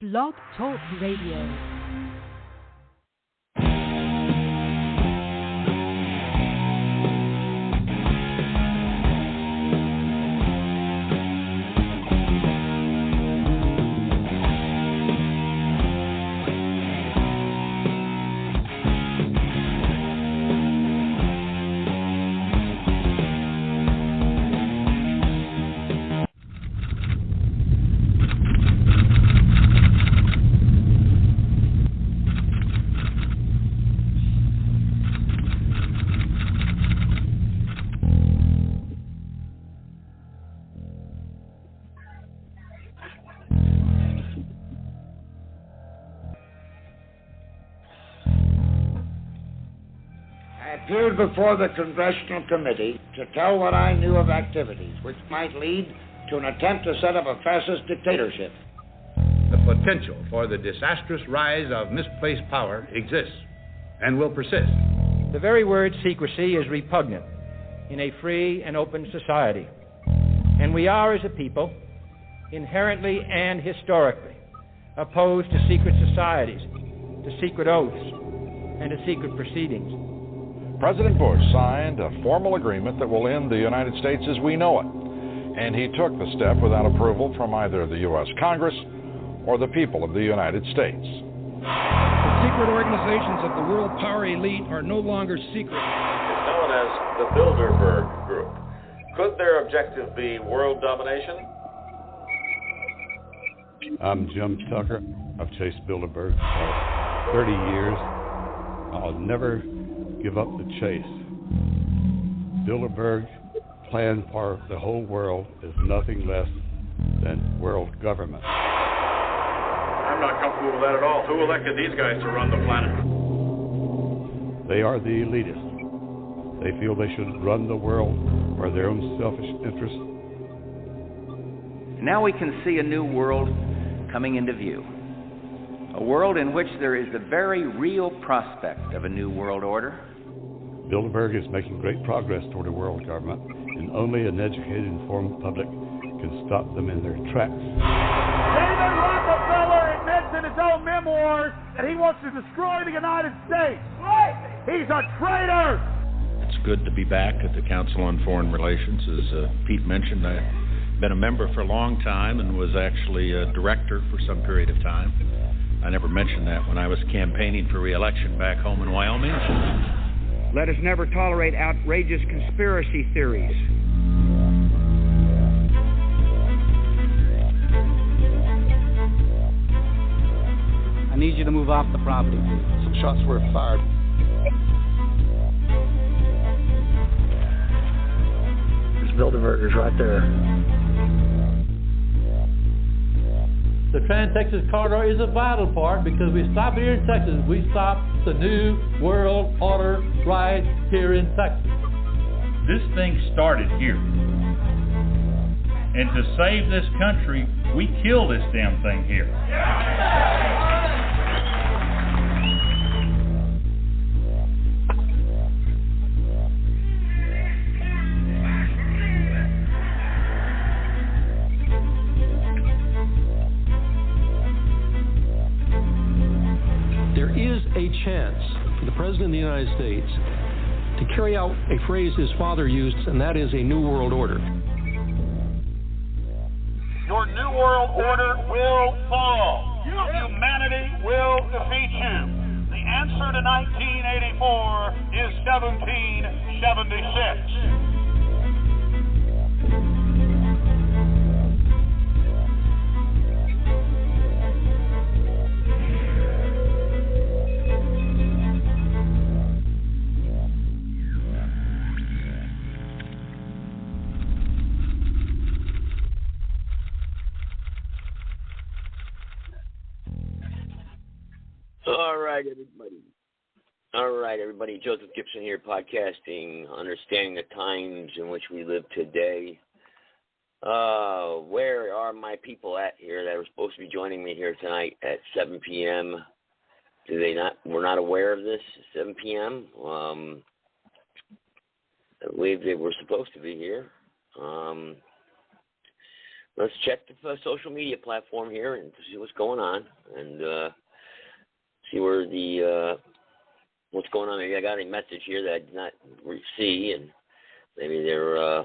Blog Talk Radio. Appeared before the Congressional Committee to tell what I knew of activities which might lead to an attempt to set up a fascist dictatorship. The potential for the disastrous rise of misplaced power exists and will persist. The very word secrecy is repugnant in a free and open society. And we are, as a people, inherently and historically opposed to secret societies, to secret oaths, and to secret proceedings. President Bush signed a formal agreement that will end the United States as we know it. And he took the step without approval from either the U.S. Congress or the people of the United States. The secret organizations of the world power elite are no longer secret. It's known as the Bilderberg Group. Could their objective be world domination? I'm Jim Tucker. I've chased Bilderberg for 30 years. I'll never give up the chase. Bilderberg's plan for the whole world is nothing less than world government. I'm not comfortable with that at all. Who elected these guys to run the planet? They are the elitists. They feel they should run the world for their own selfish interests. Now we can see a new world coming into view. A world in which there is the very real prospect of a new world order. Bilderberg is making great progress toward a world government, and only an educated, informed public can stop them in their tracks. David Rockefeller admits in his own memoirs that he wants to destroy the United States. He's a traitor! It's good to be back at the Council on Foreign Relations. As Pete mentioned, I've been a member for a long time and was actually a director for some period of time. I never mentioned that when I was campaigning for re-election back home in Wyoming. Let us never tolerate outrageous conspiracy theories. I need you to move off the property. Some shots were fired. There's Bilderbergers right there. The Trans-Texas Corridor is a vital part because we stop here in Texas. We stop the New World Order right here in Texas. This thing started here. And to save this country, we kill this damn thing here. A chance for the President of the United States to carry out a phrase his father used, and that is a New World Order. Your New World Order will fall. Humanity will defeat you. The answer to 1984 is 1776. All right, everybody. Joseph Gibson here, podcasting, understanding the times in which we live today. Where are my people at here that were supposed to be joining me here tonight at 7 p.m.? We're not aware of this, 7 p.m.? I believe they were supposed to be here. let's check the social media platform here and see what's going on and see where the what's going on. Maybe I got a message here that I did not see, and maybe they're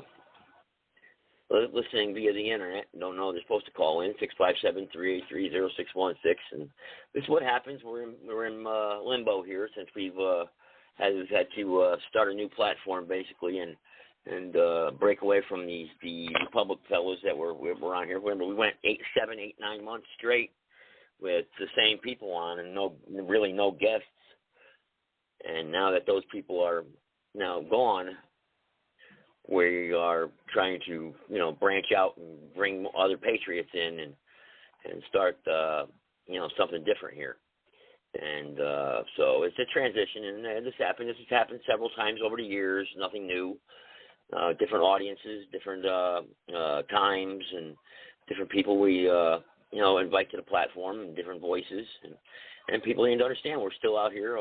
listening via the internet. Don't know. They're supposed to call in 657-383-0616, and this is what happens. We're in limbo here since we've had to start a new platform basically and break away from the Republic fellows that were on here. Remember, we went 7, 8, 9 months straight with the same people on and no guests. And now that those people are now gone, we are trying to, branch out and bring other patriots in and start, something different here. And so it's a transition, and this has happened several times over the years. Nothing new. Different audiences, different times, and different people we invite to the platform, and different voices, and people need to understand we're still out here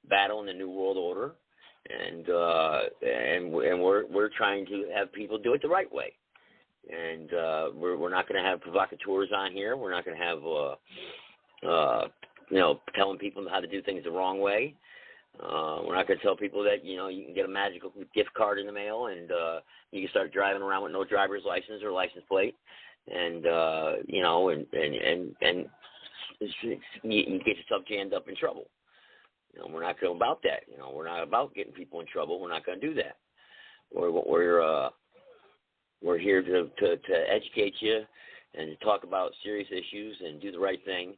battling the New World Order, and we're trying to have people do it the right way, and we're not going to have provocateurs on here. We're not going to have telling people how to do things the wrong way. We're not going to tell people that, you can get a magical gift card in the mail and you can start driving around with no driver's license or license plate. And, you get yourself jammed up in trouble. We're not going about that. We're not about getting people in trouble. We're not going to do that. We're here to educate you and to talk about serious issues and do the right thing.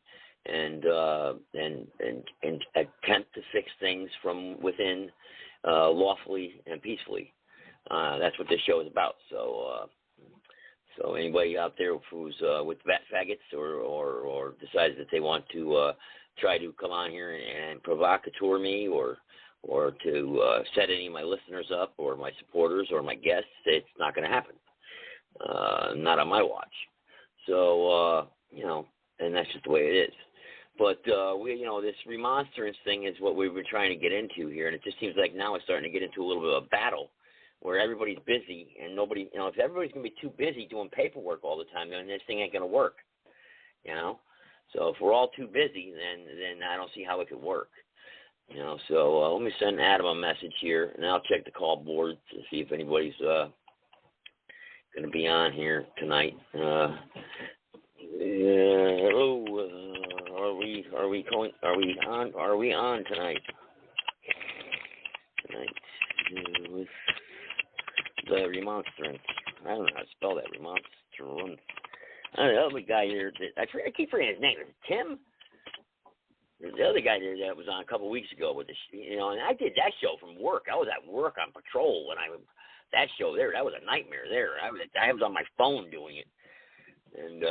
And attempt to fix things from within, lawfully and peacefully. That's what this show is about. So anybody out there who's with faggots or decides that they want to try to come on here and provocateur me or to set any of my listeners up or my supporters or my guests, it's not going to happen. Not on my watch. So and that's just the way it is. But this remonstrance thing is what we've been trying to get into here, and it just seems like now it's starting to get into a little bit of a battle where everybody's busy and nobody, if everybody's going to be too busy doing paperwork all the time, then this thing ain't going to work, So if we're all too busy, then I don't see how it could work, So let me send Adam a message here, and I'll check the call board to see if anybody's going to be on here tonight. Hello. Are we on tonight? With the remonstrance. I don't know how to spell that, remonstrance. I don't know, the other guy here, I keep forgetting his name. Is it Tim? The other guy there that was on a couple of weeks ago with this, and I did that show from work. I was at work on patrol when that show there, that was a nightmare there. I was on my phone doing it. And,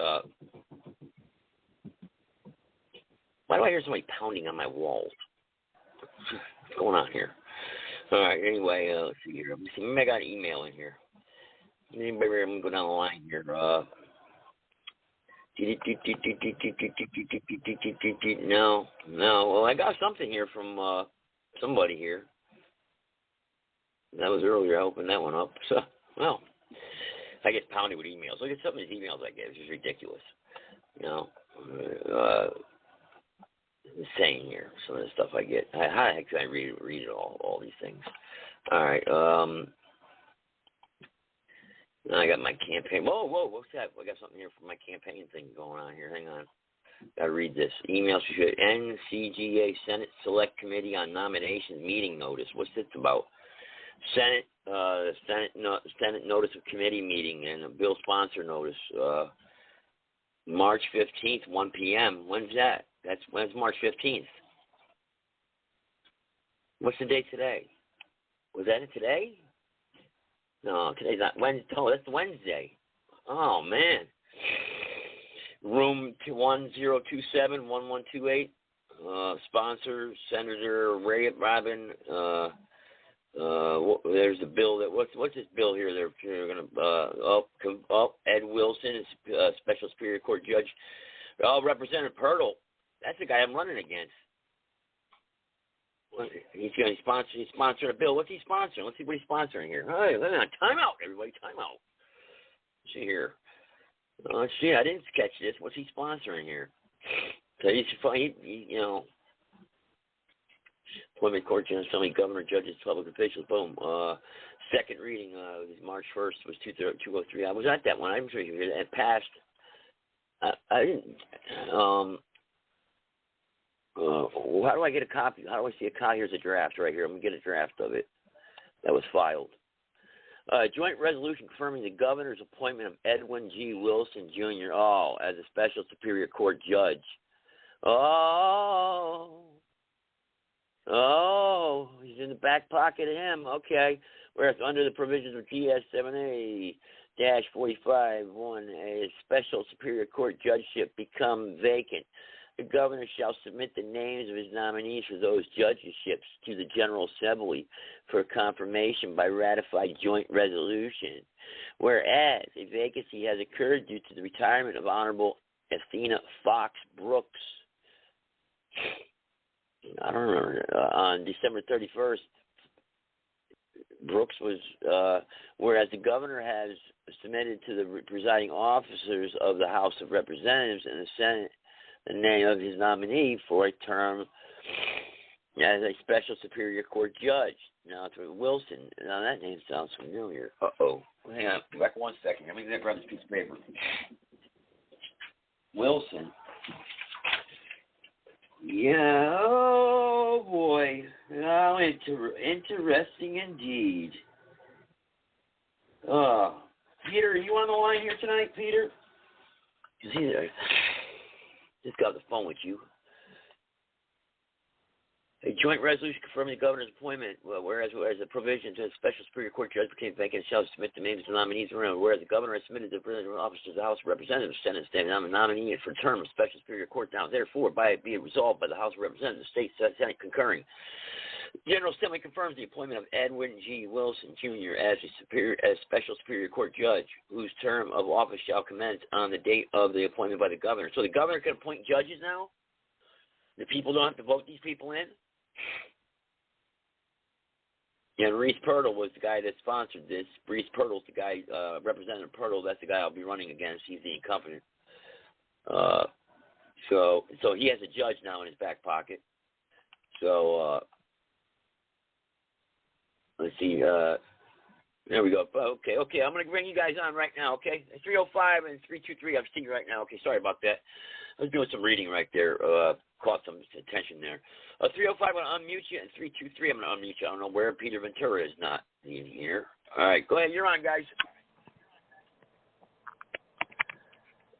why do I hear somebody pounding on my walls? What's going on here? All right, anyway, let's see here. Maybe I got an email in here. Anybody, I'm going to go down the line here. No. Well, I got something here from somebody here. That was earlier. I opened that one up. So, well, I get pounded with emails. Look at some of these emails I get. It's just ridiculous. Insane here. Some of the stuff I get. How the heck can I read it all these things? All right. Now I got my campaign. Whoa, what's that? I got something here for my campaign thing going on here. Hang on. Gotta read this. Email to NCGA Senate Select Committee on Nominations meeting notice. What's this about? Senate notice of committee meeting and a bill sponsor notice. March 15th, 1 p.m. When's that? When's March 15th? What's the date today? Was that it today? No, today's not Wednesday. Oh, that's Wednesday. Oh, man. Room 1027-1128. Sponsor, Senator Ray Robin. There's the bill that what's this bill here? They're going to Ed Wilson, Special Superior Court Judge. Representative Pirtle. That's the guy I'm running against. He's sponsoring a bill. What's he sponsoring? Let's see what he's sponsoring here. Hey, time out, everybody, time out. Let's see here. Oh, shit, I didn't catch this. What's he sponsoring here? So he's, appointment court judges, felony governor, judges, public officials, boom. Second reading, March 1st was 203. I was at that one. I'm sure it passed. I didn't. How do I get a copy? How do I see a copy? Here's a draft right here. I'm going to get a draft of it that was filed. Joint resolution confirming the governor's appointment of Edwin G. Wilson, Jr., as a special Superior Court judge. He's in the back pocket of him. Okay. Whereas under the provisions of GS 7A-45-1, a special Superior Court judgeship become vacant. The governor shall submit the names of his nominees for those judgeships to the General Assembly for confirmation by ratified joint resolution. Whereas a vacancy has occurred due to the retirement of Honorable Athena Fox Brooks. I don't remember. On December 31st, Brooks was, whereas the governor has submitted to the presiding officers of the House of Representatives and the Senate the name of his nominee for a term as a special Superior Court judge. Now, it's Wilson. Now, that name sounds familiar. Uh-oh. Hang on. Go back 1 second. Let me grab this piece of paper. Wilson. Yeah, oh boy. Now, interesting indeed. Peter, are you on the line here tonight, Peter? Is he there? Just got the phone with you. A joint resolution confirming the governor's appointment, whereas the provision to a special Superior Court judge became vacant, shall submit the names of nominees around. Whereas the governor has submitted to the presiding officers of the House of Representatives, Senate, State, nominee for a term of special Superior Court. Now, therefore, be it resolved by the House of Representatives, State Senate concurring. General Assembly confirms the appointment of Edwin G. Wilson, Jr. as special Superior Court judge, whose term of office shall commence on the date of the appointment by the governor. So the governor can appoint judges now? The people don't have to vote these people in? Yeah, Reese Pirtle was the guy that sponsored this. Reese Pirtle's the guy, Representative Pirtle, that's the guy I'll be running against. He's the incumbent. So he has a judge now in his back pocket. So, let's see. There we go. Okay. I'm going to bring you guys on right now, okay? 305 and 323. I'm seeing you right now. Okay, sorry about that. I was doing some reading right there. Caught some attention there. 305, I'm going to unmute you, and 323, I'm going to unmute you. I don't know where Peter Ventura is not in here. All right, go ahead. You're on, guys.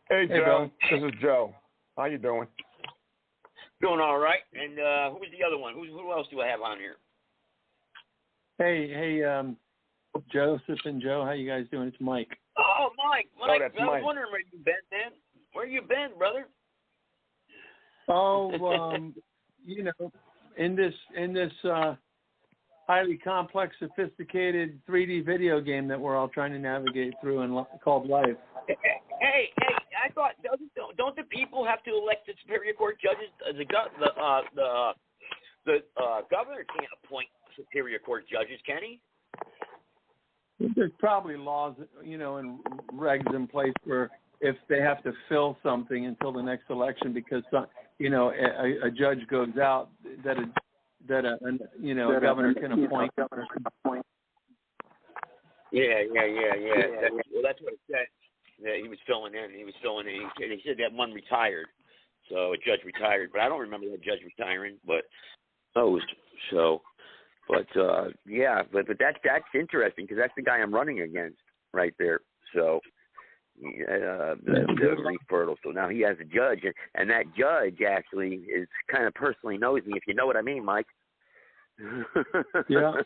Hey, Joe. This is Joe. How you doing? Doing all right. And who's the other one? Who else do I have on here? Hey, Joseph and Joe, how you guys doing? It's Mike. Oh, Mike. Oh, that's I was Mike. wondering where you been, man. Where you been, brother? Oh, in this highly complex, sophisticated 3D video game that we're all trying to navigate through and called life. Hey! I thought don't the people have to elect the Superior Court judges? The governor can't appoint Superior Court judges, can he? There's probably laws, and regs in place where if they have to fill something until the next election because a judge goes out, that a governor can appoint. Yeah. That's what it said. Yeah, he was filling in. He said that one retired, so a judge retired. But I don't remember that judge retiring. But that's interesting because that's the guy I'm running against right there. So. Reese Pirtle. So now he has a judge, and that judge actually is kind of personally knows me, if you know what I mean, Mike. Yeah.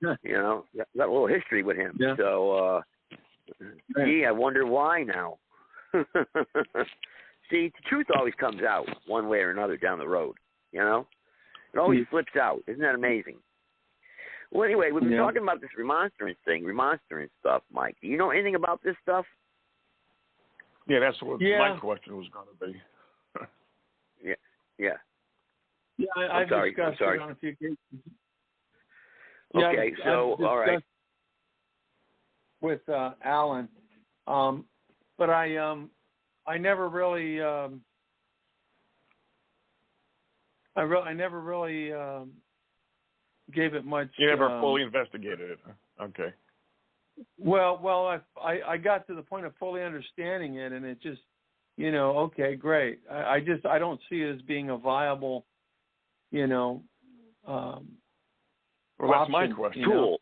Got a little history with him. Yeah. So, gee, I wonder why now. See, the truth always comes out one way or another down the road. It always flips out. Isn't that amazing? Well, anyway, we've been talking about this remonstrance stuff, Mike. Do you know anything about this stuff? Yeah, that's what my question was going to be. Yeah. Yeah, I've discussed it on a few cases. Okay, so, all right. With Alan, but I never really I never really gave it much. You never fully investigated it. Okay. Well, I got to the point of fully understanding it, and it just, okay, great. I don't see it as being a viable, well, that's my question. Tool.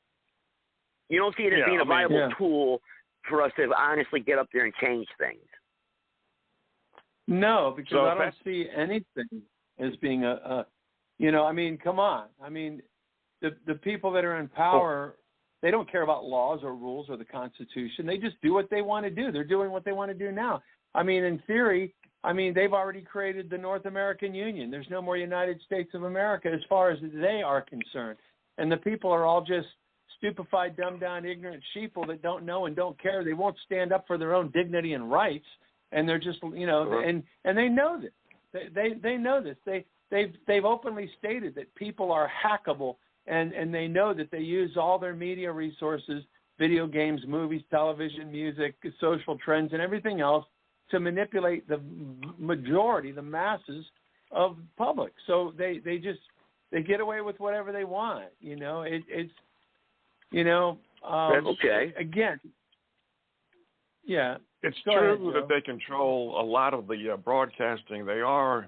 You don't see it as being a viable tool for us to honestly get up there and change things. No, because I don't see anything as being a come on. I mean, the people that are in power, they don't care about laws or rules or the Constitution. They just do what they want to do. They're doing what they want to do now. I mean, in theory, they've already created the North American Union. There's no more United States of America as far as they are concerned. And the people are all just stupefied, dumbed down, ignorant sheeple that don't know and don't care. They won't stand up for their own dignity and rights. And they're just, and they know this. They know this. They've openly stated that people are hackable. And they know that they use all their media resources, video games, movies, television, music, social trends, and everything else to manipulate the majority, the masses of public. So they get away with whatever they want. Okay. Again, yeah. It's true that they control a lot of the broadcasting. They are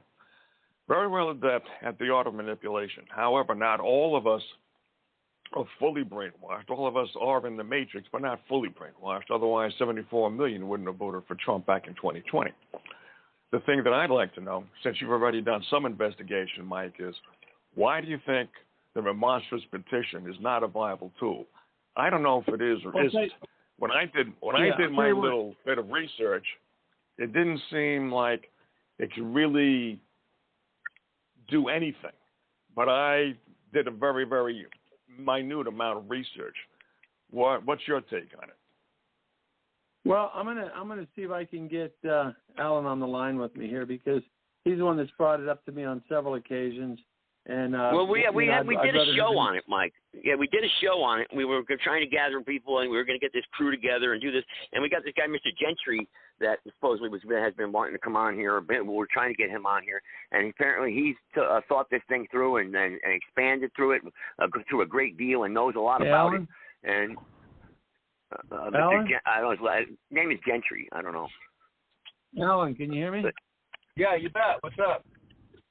very well adept at the art of manipulation. However, not all of us are fully brainwashed. All of us are in the matrix, but not fully brainwashed. Otherwise, 74 million wouldn't have voted for Trump back in 2020. The thing that I'd like to know, since you've already done some investigation, Mike, is why do you think the remonstrance petition is not a viable tool? I don't know if it is or isn't. When I did my little bit of research, it didn't seem like it could really do anything. But I did a very, very minute amount of research. What's your take on it? Well, I'm gonna see if I can get Alan on the line with me here, because he's the one that's brought it up to me on several occasions. And we did a show on it, Mike. Yeah, we did a show on it. We were trying to gather people, and we were going to get this crew together and do this. And we got this guy, Mr. Gentry, that supposedly has been wanting to come on here. We're trying to get him on here, and apparently he's thought this thing through and expanded through it through a great deal and knows a lot about it. And Alan? I don't know, his name is Gentry. I don't know. Alan, can you hear me? Yeah, you bet. What's up?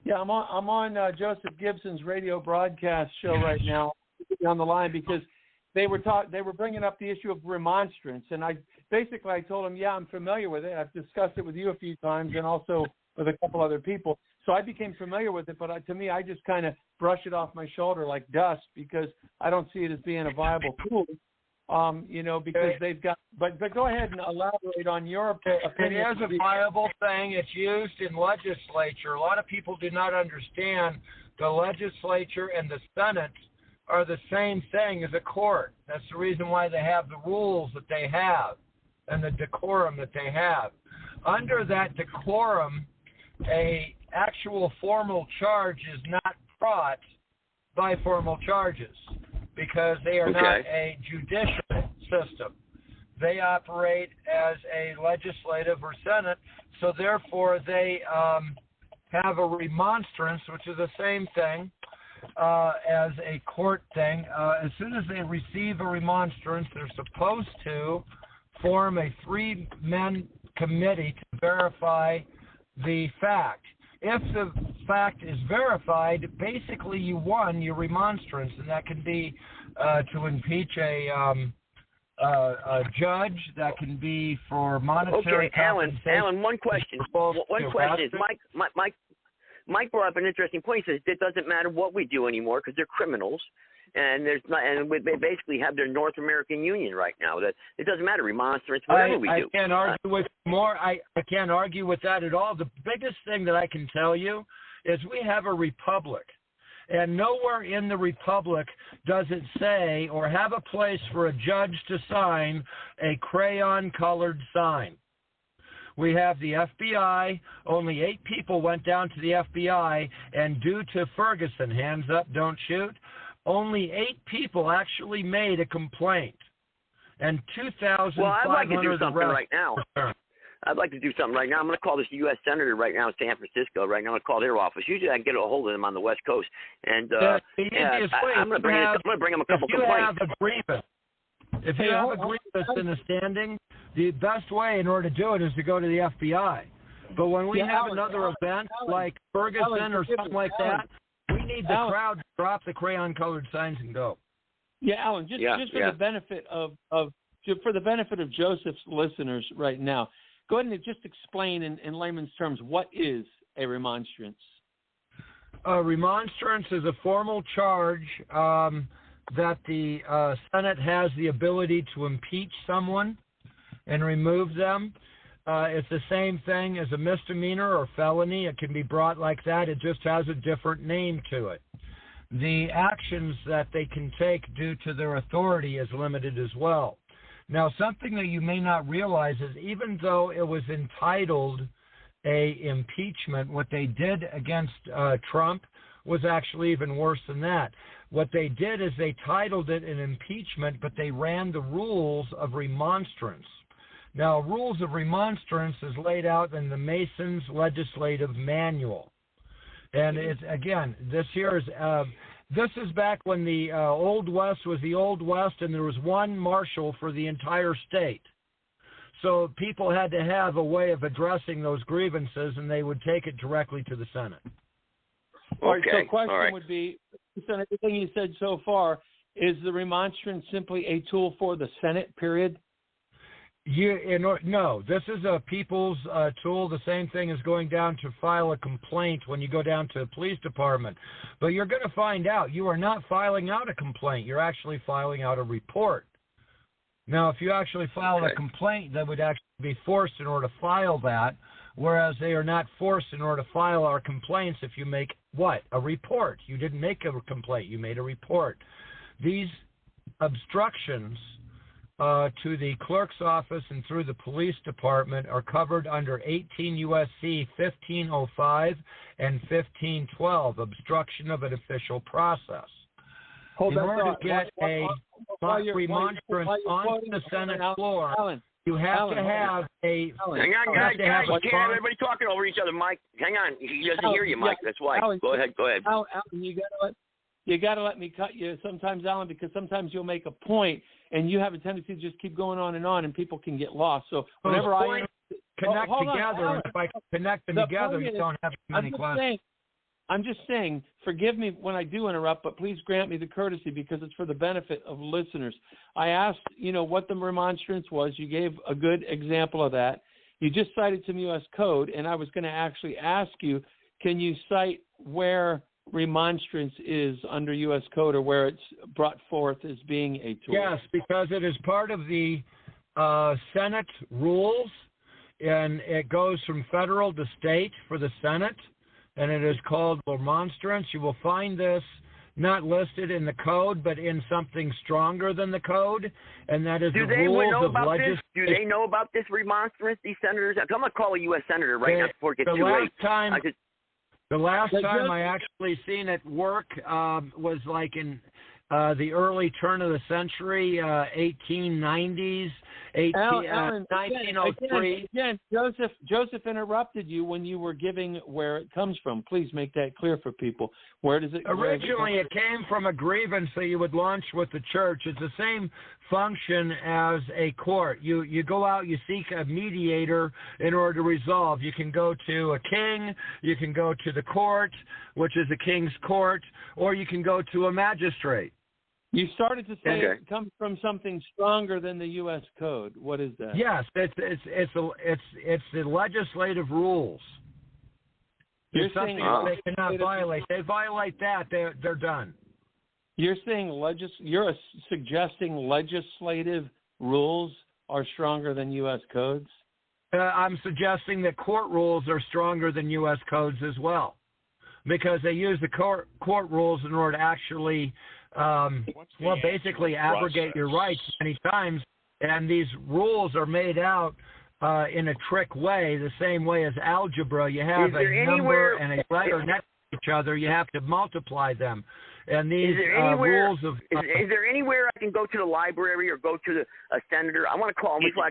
Yeah, I'm on Joseph Gibson's radio broadcast show right now on the line, because they were bringing up the issue of remonstrance, and I told them, yeah, I'm familiar with it. I've discussed it with you a few times and also with a couple other people. So I became familiar with it, but to me, I just kind of brush it off my shoulder like dust, because I don't see it as being a viable tool. Because they've got. But go ahead and elaborate on your opinion. It is a viable thing. It's used in legislature. A lot of people do not understand the legislature and the Senate are the same thing as a court. That's the reason why they have the rules that they have and the decorum that they have. Under that decorum, a actual formal charge is not brought by formal charges, because they are not a judicial system. They operate as a legislative or Senate, so therefore they have a remonstrance, which is the same thing as a court thing. As soon as they receive a remonstrance, they're supposed to form a 3-man committee to verify the fact. If the fact is verified, basically you won your remonstrance, and that can be to impeach a judge. That can be for monetary compensation. Alan, one question. Is Mike brought up an interesting point. He says it doesn't matter what we do anymore because they're criminals, and they basically have their North American Union right now. That it doesn't matter, remonstrance, whatever we do. I can't argue with more. I can't argue with that at all. The biggest thing that I can tell you is we have a republic, and nowhere in the republic does it say or have a place for a judge to sign a crayon-colored sign. We have the FBI. Only 8 people went down to the FBI, and due to Ferguson, hands up, don't shoot, only 8 people actually made a complaint, and 2,500 Well, I'd like to do something right now. I'd like to do something right now. I'm going to call this U.S. Senator right now in San Francisco. Right now, I'm going to call their office. Usually, I can get a hold of them on the West Coast, and I'm going to bring them a couple complaints. If you have a grievance in the standing, the best way in order to do it is to go to the FBI. But when we have another event like Ferguson or something like that, we need the crowd to drop the crayon-colored signs and go. Yeah, Alan, just for the benefit of Joseph's listeners right now, go ahead and just explain in layman's terms what is a remonstrance. A remonstrance is a formal charge that the Senate has the ability to impeach someone and remove them. It's the same thing as a misdemeanor or felony. It can be brought like that. It just has a different name to it. The actions that they can take due to their authority is limited as well. Now, something that you may not realize is even though it was entitled a impeachment, what they did against Trump was actually even worse than that. What they did is they titled it an impeachment, but they ran the rules of remonstrance. Now, rules of remonstrance is laid out in the Mason's Legislative Manual. And it's, again, this is back when the Old West was the Old West and there was one marshal for the entire state. So people had to have a way of addressing those grievances, and they would take it directly to the Senate. All right, so question would be, based on everything you said so far, is the remonstrance simply a tool for the Senate, period? No, this is a people's tool, the same thing as going down to file a complaint when you go down to a police department. But you're going to find out you are not filing out a complaint. You're actually filing out a report. Now, if you actually filed a complaint, that would actually be forced in order to file that, whereas they are not forced in order to file our complaints if you make what? A report. You didn't make a complaint. You made a report. These obstructions to the clerk's office and through the police department are covered under 18 U.S.C. 1505 and 1512, obstruction of an official process. In order to get a remonstrance on the Senate floor, you have to have a... Hang on, guys, you can't have everybody talking over each other, Mike. Hang on, he doesn't hear you, Mike, that's why. Go ahead. Alan, you got to let me cut you sometimes, Alan, because sometimes you'll make a point and you have a tendency to just keep going on, and people can get lost. So whenever I connect together, and if I connect them together, you don't have many questions. I'm just saying, forgive me when I do interrupt, but please grant me the courtesy because it's for the benefit of listeners. I asked, what the remonstrance was. You gave a good example of that. You just cited some U.S. code, and I was going to actually ask you, can you cite where remonstrance is under U.S. code or where it's brought forth as being a tool? Yes, because it is part of the Senate rules, and it goes from federal to state for the Senate, and it is called remonstrance. You will find this not listed in the code, but in something stronger than the code, and that is the rules of legislation. Do they know about this remonstrance, these senators? I'm going to call a U.S. senator right now before it gets too late. The last time I actually seen it work was like in the early turn of the century, 1890s, 1903. Again, Joseph interrupted you when you were giving where it comes from. Please make that clear for people. Where does it? Originally, it came from a grievance that you would launch with the church. It's the same function as a court. You go out, you seek a mediator in order to resolve. You can go to a king, you can go to the court, which is a king's court, or you can go to a magistrate. You started to say it comes from something stronger than the U.S. code. What is that? Yes, it's the legislative rules. It's something that they cannot violate. They violate that, they're done. You're saying you're suggesting legislative rules are stronger than U.S. codes? I'm suggesting that court rules are stronger than U.S. codes as well, because they use the court rules in order to actually, basically abrogate your rights many times. And these rules are made out in a trick way, the same way as algebra. You have a number and a letter next to each other. You have to multiply them. And these is there anywhere, rules of is there anywhere I can go to the library or go to a senator? I want to call him before I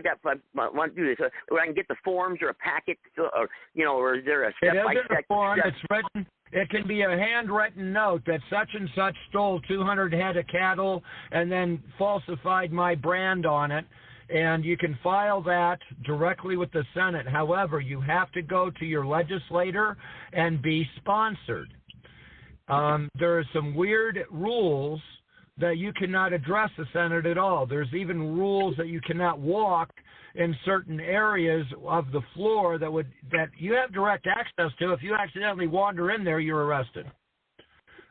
want to do this. Where I can get the forms or a packet, or or is there a step-by-step? Form. It's written. It can be a handwritten note that such and such stole 200 head of cattle and then falsified my brand on it. And you can file that directly with the Senate. However, you have to go to your legislator and be sponsored. There are some weird rules that you cannot address the Senate at all. There's even rules that you cannot walk in certain areas of the floor that you have direct access to. If you accidentally wander in there, you're arrested.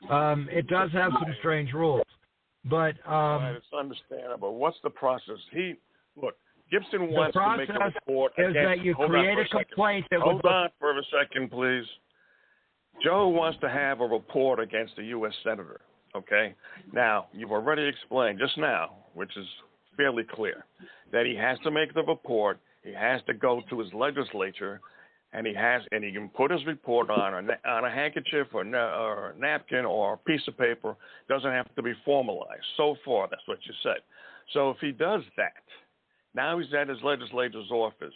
It does have some strange rules. But it's understandable. What's the process? Look, Gibson wants to make a report is against... that you create a complaint that Hold on for a second, please. Joe wants to have a report against a U.S. senator, okay? Now, you've already explained just now, which is fairly clear, that he has to make the report, he has to go to his legislature, and he can put his report on a handkerchief or a napkin or a piece of paper. Doesn't have to be formalized. So far, that's what you said. So if he does that, now he's at his legislator's office.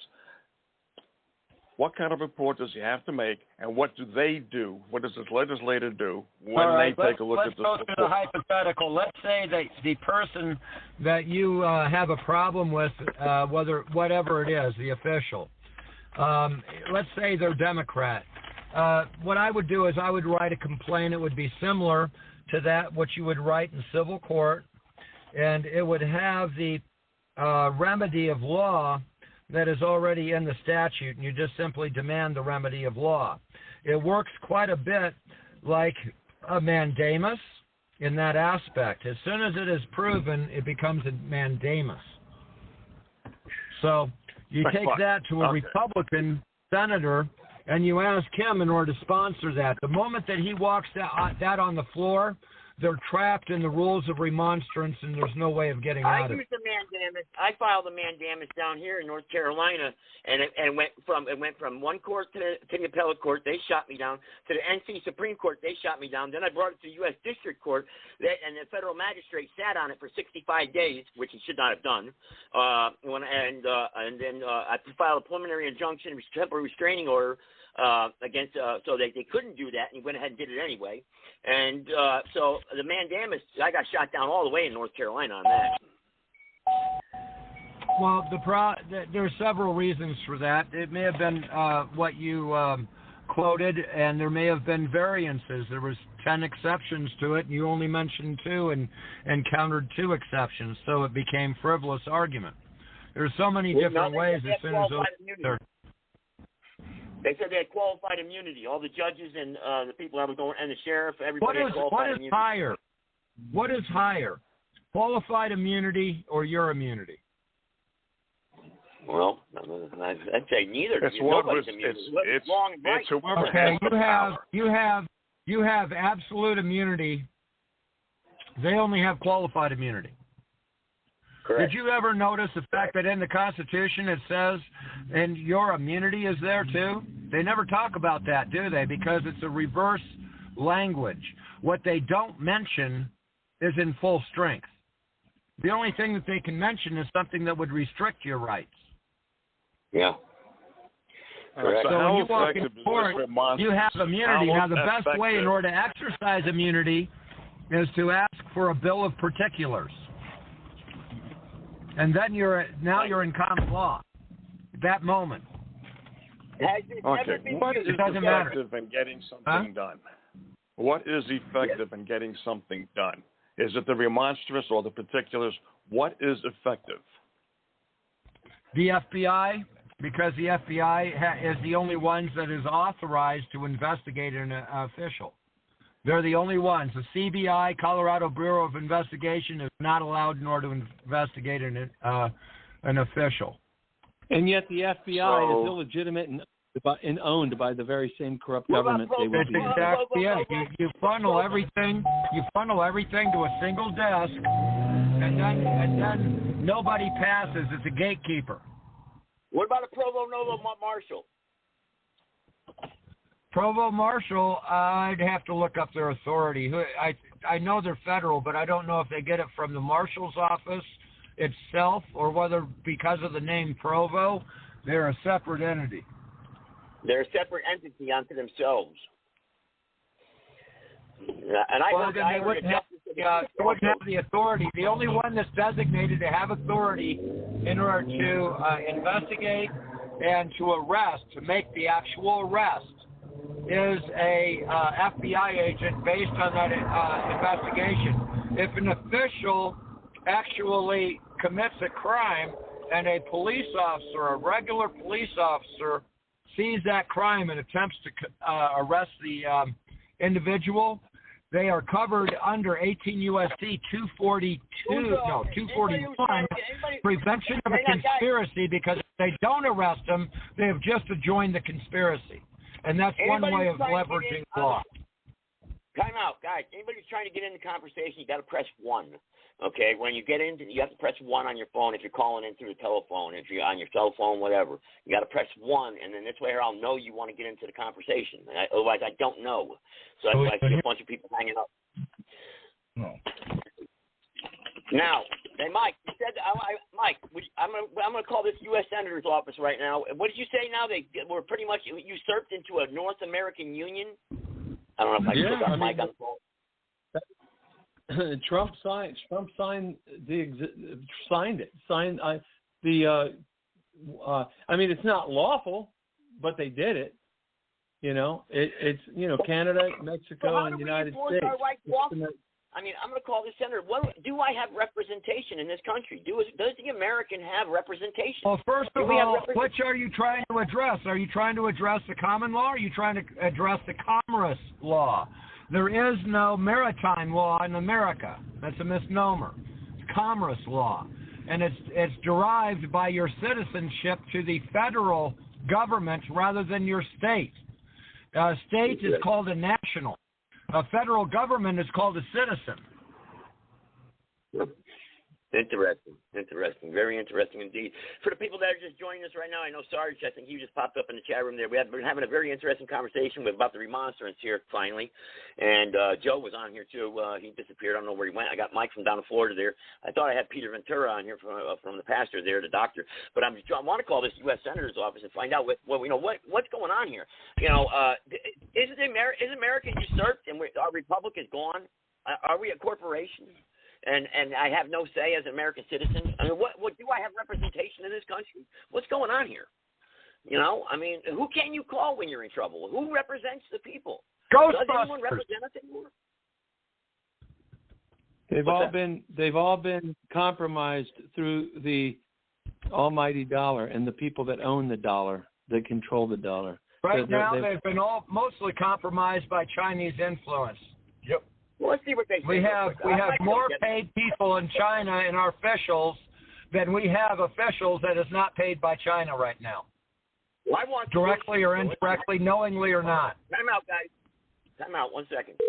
What kind of report does he have to make, and what do they do? What does his legislator do when they take a look at this report? Let's go through the hypothetical. Let's say that the person that you have a problem with, whatever it is, the official, let's say they're Democrat. What I would do is I would write a complaint. It would be similar to that what you would write in civil court, and it would have the remedy of law that is already in the statute, and you just simply demand the remedy of law. It works quite a bit like a mandamus in that aspect. As soon as it is proven, it becomes a mandamus. So you take that to a Republican senator, and you ask him in order to sponsor that. The moment that he walks that on the floor, they're trapped in the rules of remonstrance, and there's no way of getting out of it. I used the mandamus. I filed a mandamus down here in North Carolina, and it went from one court to the appellate court. They shot me down. To the NC Supreme Court, they shot me down. Then I brought it to the U.S. District Court, and the federal magistrate sat on it for 65 days, which he should not have done. And then I filed a preliminary injunction, temporary restraining order against, so they couldn't do that, and he went ahead and did it anyway. And so the mandamus, I got shot down all the way in North Carolina on that. Well, there are several reasons for that. It may have been what you quoted, and there may have been variances. There was 10 exceptions to it, and you only mentioned 2 and countered 2 exceptions, so it became frivolous argument. There's so many different ways as soon as those... They said they had qualified immunity. All the judges and the people that were going, and the sheriff, everybody had qualified immunity. What is higher? Qualified immunity or your immunity? Well, I'd say neither. It's wrong and right. Okay, you have absolute immunity. They only have qualified immunity. Correct. Did you ever notice the fact that in the Constitution it says, and your immunity is there too? They never talk about that, do they? Because it's a reverse language. What they don't mention is in full strength. The only thing that they can mention is something that would restrict your rights. Yeah. Correct. So when you walk in court, you have immunity. Now, the best way in order to exercise immunity is to ask for a bill of particulars. And then you're in common law at that moment. Okay. What is effective in getting something done? What is effective in getting something done? Is it the remonstrance or the particulars? What is effective? The FBI, because the FBI is the only ones that is authorized to investigate an official. They're the only ones. The CBI, Colorado Bureau of Investigation, is not allowed in order to investigate an official. And yet the FBI is illegitimate and owned by the very same corrupt government they would be. Exactly it. You funnel everything. You funnel everything to a single desk, and then nobody passes. It's a gatekeeper. What about a pro bono marshal? Provost Marshal, I'd have to look up their authority. I know they're federal, but I don't know if they get it from the Marshal's office itself or whether because of the name Provo, they're a separate entity. They're a separate entity unto themselves. And I wouldn't have the authority. The only one that's designated to have authority in order to investigate and to arrest, to make the actual arrest, is a FBI agent based on that investigation. If an official actually commits a crime and a police officer, a regular police officer, sees that crime and attempts to arrest the individual, they are covered under 18 U.S.C. 241, prevention of a conspiracy, because if they don't arrest them, they have just joined the conspiracy. And that's one way of leveraging law. Time out, guys. Anybody who's trying to get in the conversation, you got to press 1. Okay, when you get in, you have to press 1 on your phone if you're calling in through the telephone. If you're on your cell phone, whatever, you got to press 1, and then this way I'll know you want to get into the conversation. Otherwise, I don't know. So that's why I see a bunch of people hanging up. No. Now, hey, Mike, you said, Mike, I'm gonna call this U.S. Senator's office right now. What did you say now? They were pretty much usurped into a North American Union? I don't know if I can put Mike on the phone. Trump signed it. I mean, it's not lawful, but they did it. You know, it's Canada, Mexico, and the United States. I mean, I'm going to call this senator. Do I have representation in this country? Does the American have representation? Well, first of all, which are you trying to address? Are you trying to address the common law, or are you trying to address the commerce law? There is no maritime law in America. That's a misnomer. It's commerce law. And it's derived by your citizenship to the federal government rather than your state. A state is called a national. A federal government is called a citizen. Interesting. Very interesting indeed. For the people that are just joining us right now, I know Sarge, I think you just popped up in the chat room there. We have been having a very interesting conversation about the remonstrance here, finally. And Joe was on here, too. He disappeared. I don't know where he went. I got Mike from down in Florida there. I thought I had Peter Ventura on here from the pastor there, the doctor. But I want to call this U.S. Senator's office and find out what's going on here. Is America usurped and our republic is gone? Are we a corporation? And I have no say as an American citizen. I mean, what do I have representation in this country? What's going on here? I mean, who can you call when you're in trouble? Who represents the people? Does anyone represent us anymore? They've all been compromised through the almighty dollar and the people that own the dollar, that control the dollar. Right now, they've been mostly compromised by Chinese influence. Yep. Well, let's see what they say. We have more paid people in China and our officials than we have officials that is not paid by China right now. Well, I want directly or indirectly, knowingly or not. Time out, guys. Time out. 1 second.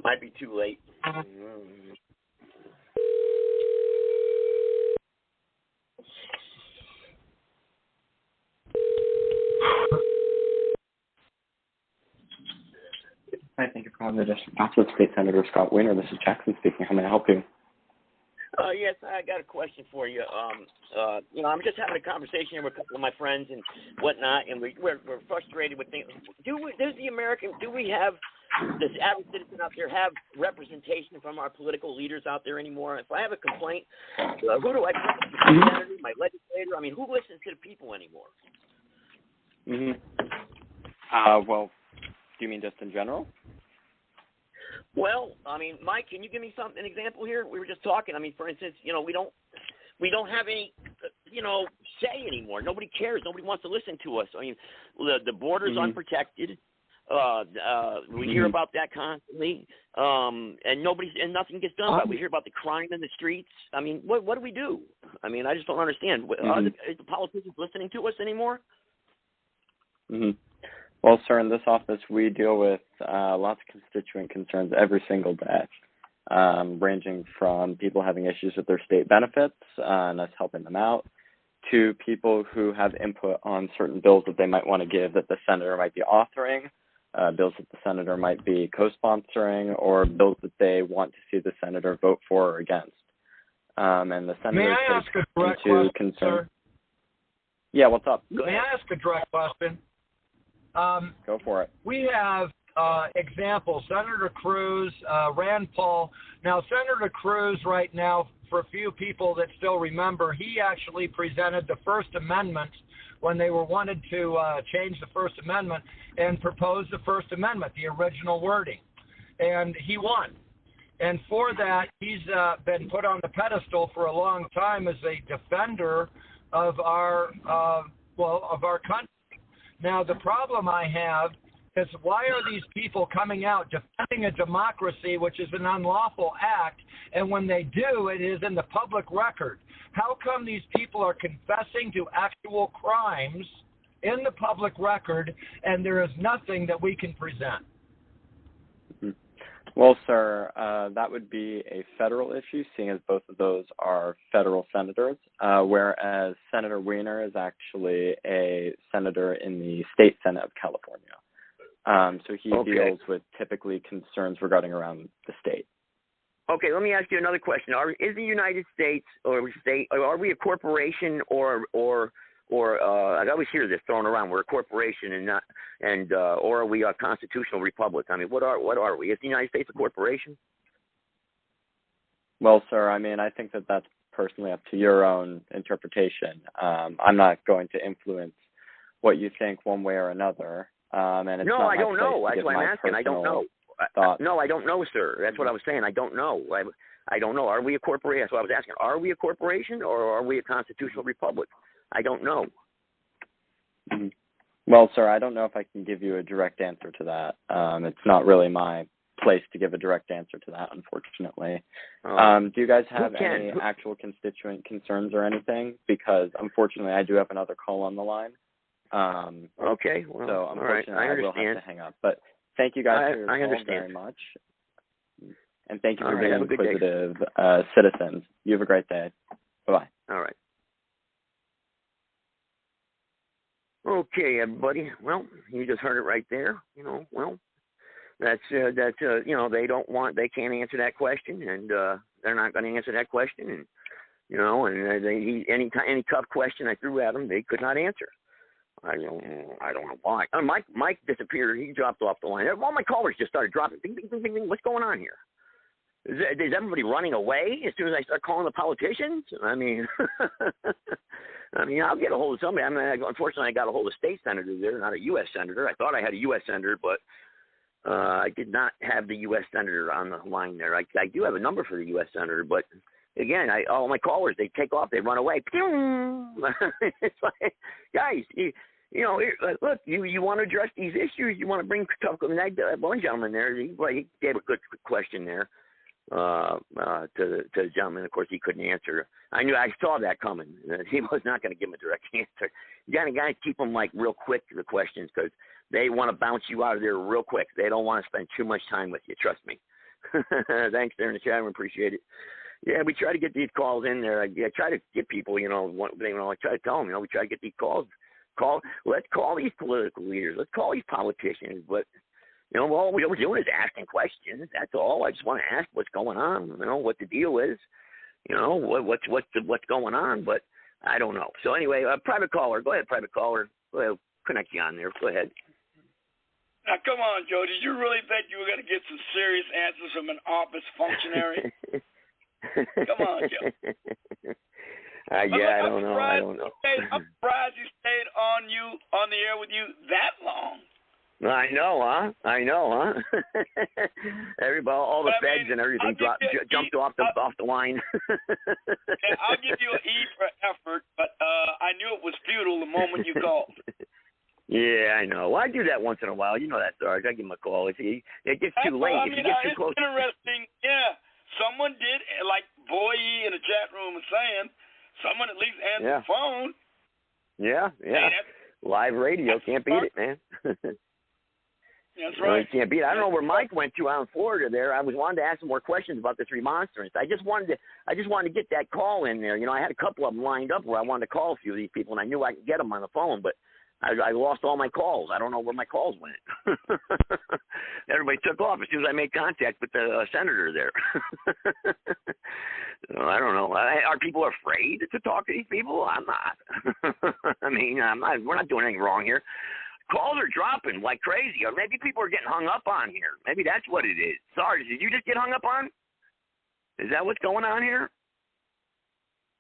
Might be too late. Hi, thank you for calling the District Council of State Senator Scott Wiener. This is Jackson speaking. How may I help you? Yes, I got a question for you. I'm just having a conversation here with a couple of my friends and whatnot, and we're frustrated with things. Do we have, does the average citizen out there have representation from our political leaders out there anymore? If I have a complaint, who do I talk to? My senator, my legislator? I mean, who listens to the people anymore? Well, do you mean just in general? Well, I mean, Mike, can you give me an example here? We were just talking. I mean, for instance, we don't have any, say anymore. Nobody cares. Nobody wants to listen to us. I mean, the border's unprotected. We hear about that constantly, and nothing gets done. But we hear about the crime in the streets. I mean, what do we do? I mean, I just don't understand. Are the politicians listening to us anymore? Well, sir, in this office, we deal with lots of constituent concerns every single day. ranging from people having issues with their state benefits and us helping them out, to people who have input on certain bills that they might want to give that the senator might be authoring, bills that the senator might be co-sponsoring, or bills that they want to see the senator vote for or against. And the senator May I ask a direct question, sir? Yeah, what's up? May I ask a direct question? Go for it. We have examples, Senator Cruz, Rand Paul. Now, Senator Cruz right now, for a few people that still remember, he actually presented the First Amendment when they wanted to change the First Amendment and proposed the First Amendment, the original wording. And he won. And for that, he's been put on the pedestal for a long time as a defender of our country. Now, the problem I have is, why are these people coming out defending a democracy, which is an unlawful act, and when they do, it is in the public record? How come these people are confessing to actual crimes in the public record, and there is nothing that we can present? Well, sir, that would be a federal issue, seeing as both of those are federal senators, whereas Senator Weiner is actually a senator in the state Senate of California. So he deals with typically concerns regarding around the state. Okay, let me ask you another question. Is the United States are we a corporation or I always hear this thrown around, we're a corporation or are we a constitutional republic? I mean, what are we? Is the United States a corporation? Well, sir, I mean, I think that that's personally up to your own interpretation. I'm not going to influence what you think one way or another. And it's no, not I don't know. That's why I'm asking. I don't know. No, I don't know, sir. That's what I was saying. I don't know. I don't know. Are we a corporation? That's what I was asking. Are we a corporation or are we a constitutional republic? I don't know. Mm-hmm. Well, sir, I don't know if I can give you a direct answer to that. It's not really my place to give a direct answer to that, unfortunately. Do you guys have any actual constituent concerns or anything? Because, unfortunately, I do have another call on the line. Okay. Well, so, unfortunately, I will have to hang up. But thank you guys for your call very much. And thank you for being inquisitive citizens. You have a great day. Bye-bye. All right. Okay, everybody. Well, you just heard it right there. That's they can't answer that question, and they're not going to answer that question, and any tough question I threw at them, they could not answer. I don't know why. Mike disappeared. He dropped off the line. All my callers just started dropping. Ding, ding, ding, ding, ding. What's going on here? Is everybody running away as soon as I start calling the politicians? I mean, I'll get a hold of somebody. Unfortunately, I got a hold of state senators there, not a U.S. senator. I thought I had a U.S. senator, but I did not have the U.S. senator on the line there. I do have a number for the U.S. senator, but again, all my callers, they take off, they run away. It's like, guys, look, you want to address these issues, you want to bring tough. One gentleman there, he gave a good question there to the gentleman. Of course, he couldn't answer. I saw that coming. He was not going to give him a direct answer. You got to keep them real quick to the questions, because they want to bounce you out of there real quick. They don't want to spend too much time with you. Trust me. Thanks there in the chat. I appreciate it. Yeah, we try to get these calls in there. I try to get people, I try to tell them, we try to get these calls. Let's call these political leaders. Let's call these politicians. But, all we're doing is asking questions. That's all. I just want to ask what's going on, what the deal is, what's going on. But I don't know. So anyway, private caller. Go ahead, private caller. Go ahead, connect you on there. Go ahead. Now, come on, Joe. Did you really think you were going to get some serious answers from an office functionary? Come on, Joe. I don't know. I'm surprised he stayed on the air with you that long. I know, huh? Everybody, all the feds and everything jumped off the line. Yeah, I'll give you an E for effort, but I knew it was futile the moment you called. Yeah, I know. Well, I do that once in a while. You know that, Sarge. I give him a call. It gets too late. If you get too close. It's interesting. Yeah, someone did, like Boye in the chat room was saying, someone at least answered the phone. Yeah. Live radio, can't beat it, man. That's right. You can't beat it. I don't know where Mike went to out in Florida there. I wanted to ask him more questions about this remonstrance. I just wanted to get that call in there. I had a couple of them lined up where I wanted to call a few of these people, and I knew I could get them on the phone, but I lost all my calls. I don't know where my calls went. Everybody took off as soon as I made contact with the senator there. I don't know. Are people afraid to talk to these people? I'm not. I mean, we're not doing anything wrong here. Calls are dropping like crazy. Or maybe people are getting hung up on here. Maybe that's what it is. Sarge, did you just get hung up on? Is that what's going on here?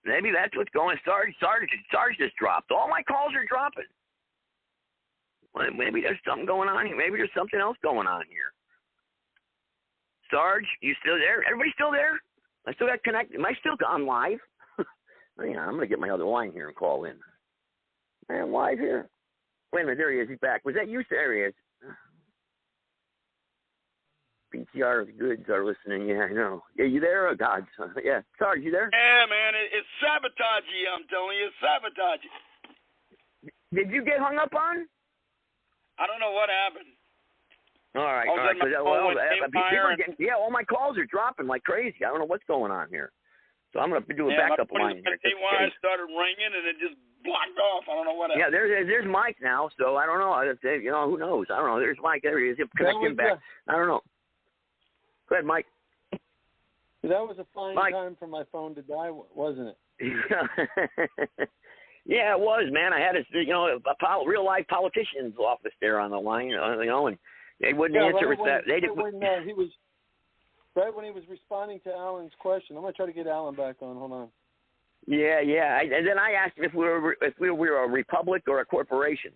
Maybe that's what's going on. Sarge just dropped. All my calls are dropping. Well, maybe there's something going on here. Maybe there's something else going on here. Sarge, you still there? Everybody still there? I still got connected. Am I still on live? Hang on, I'm going to get my other line here and call in. I'm live here. Wait a minute, there he is. He's back. Was that you? There he is. BTR goods are listening. Yeah, I know. Yeah, you there? Oh, God. Yeah. Sarge, you there? Yeah, man. It's sabotagey, I'm telling you. It's sabotagey. Did you get hung up on? I don't know what happened. All right. All right. People are getting, all my calls are dropping like crazy. I don't know what's going on here. So I'm going to do a backup line here. I started ringing and it just blocked off. I don't know what happened. Yeah, there's Mike now. So I don't know. Who knows? I don't know. There's Mike. There he is. He'll connect him back. I don't know. Go ahead, Mike. That was a fine time for my phone to die, wasn't it? Yeah, it was, man. I had a real life politician's office there on the line, and they wouldn't answer us that. They didn't. He was right when he was responding to Alan's question. I'm gonna try to get Alan back on. Hold on. Yeah. And then I asked him if we were a republic or a corporation.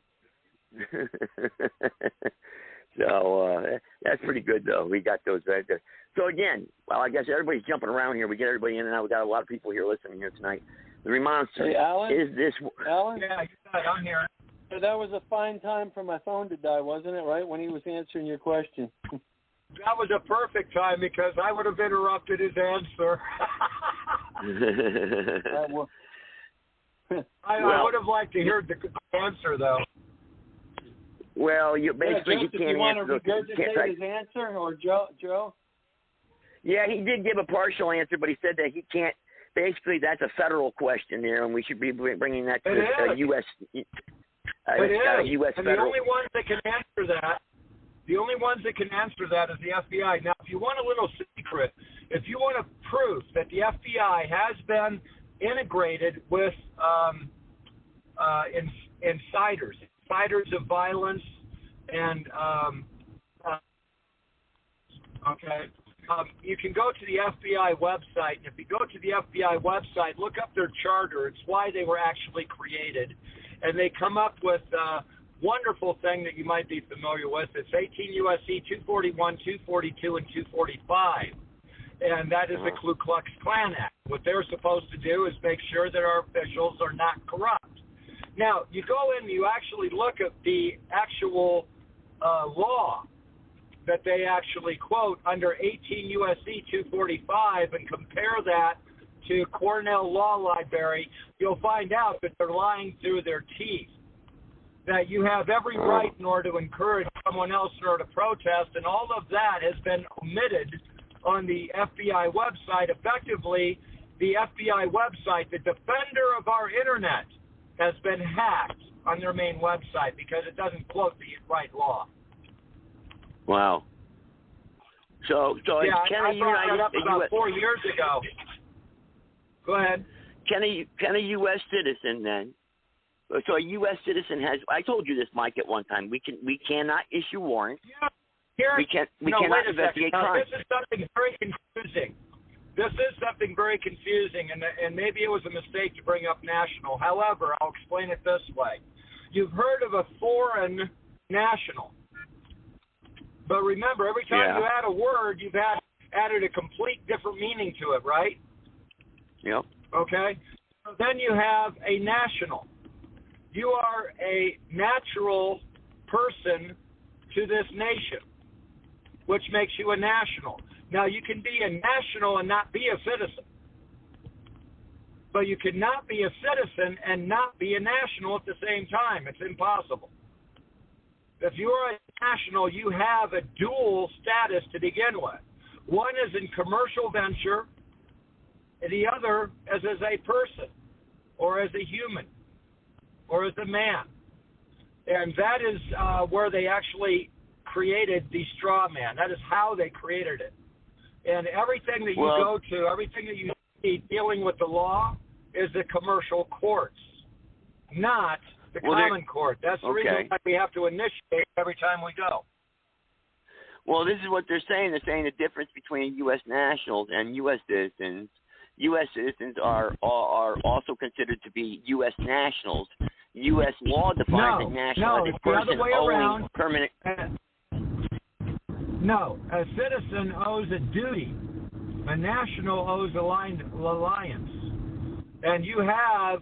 So that's pretty good, though. We got those right there. So again, well, I guess everybody's jumping around here. We get everybody in and out. We got a lot of people here listening here tonight. The remonstrance is this. Alan? Yeah, I'm here. That was a fine time for my phone to die, wasn't it? Right when he was answering your question. That was a perfect time because I would have interrupted his answer. I would have liked to hear the answer, though. Well, you basically Joseph, can't you want answer. to regurgitate his answer, or Joe? Yeah, he did give a partial answer, but he said that he can't. Basically, that's a federal question there, and we should be bringing that to the U.S. U.S. And the only ones that can answer that, is the FBI. Now, if you want a little secret, if you want to prove that the FBI has been integrated with insiders of violence, and you can go to the FBI website. And if you go to the FBI website, look up their charter. It's why they were actually created. And they come up with a wonderful thing that you might be familiar with. It's 18 U.S.C. 241, 242, and 245. And that is the Ku Klux Klan Act. What they're supposed to do is make sure that our officials are not corrupt. Now, you go in and you actually look at the actual law that they actually quote under 18 U.S.C. 245 and compare that to Cornell Law Library, you'll find out that they're lying through their teeth, that you have every right in order to encourage someone else in order to protest, and all of that has been omitted on the FBI website. Effectively, the FBI website, the defender of our Internet, has been hacked on their main website because it doesn't quote the right law. Wow. So yeah, can I brought that up about 4 years ago. Go ahead. Can a U.S. citizen then? So a U.S. citizen has. I told you this, Mike, at one time. We cannot issue warrants. Yeah. We cannot investigate crime. This is something very confusing. And maybe it was a mistake to bring up national. However, I'll explain it this way. You've heard of a foreign national. But remember, every time you add a word, you've added a complete different meaning to it, right? Yep. Okay? So then you have a national. You are a natural person to this nation, which makes you a national. Now, you can be a national and not be a citizen. But you cannot be a citizen and not be a national at the same time. It's impossible. If you are a national, you have a dual status to begin with. One is in commercial venture, and the other as a person, or as a human, or as a man. And that is where they actually created the straw man. That is how they created it. And everything that you go to, everything that you see dealing with the law is the commercial courts, not the common court. That's the reason why we have to initiate every time we go. Well, this is what they're saying. They're saying the difference between U.S. nationals and U.S. citizens. U.S. citizens are also considered to be U.S. nationals. U.S. law defines a national as a person owing permanent. No, a citizen owes a duty. A national owes alliance. And you have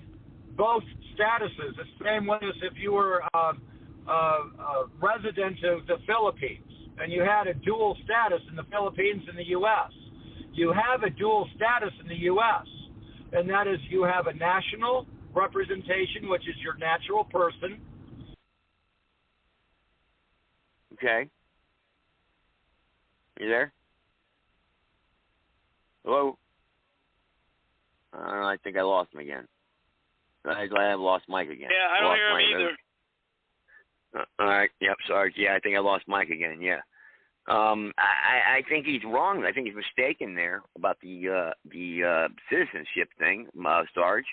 both statuses, the same way as if you were a resident of the Philippines and you had a dual status in the Philippines and the U.S. You have a dual status in the U.S., and that is you have a national representation, which is your natural person. Okay. You there? Hello? I don't know. I think I lost him again. I have lost Mike again. Yeah, I don't hear him either. All right. Yep. Sorry. Yeah, I think I lost Mike again. Yeah. I think he's wrong. I think he's mistaken there about the citizenship thing, Sarge.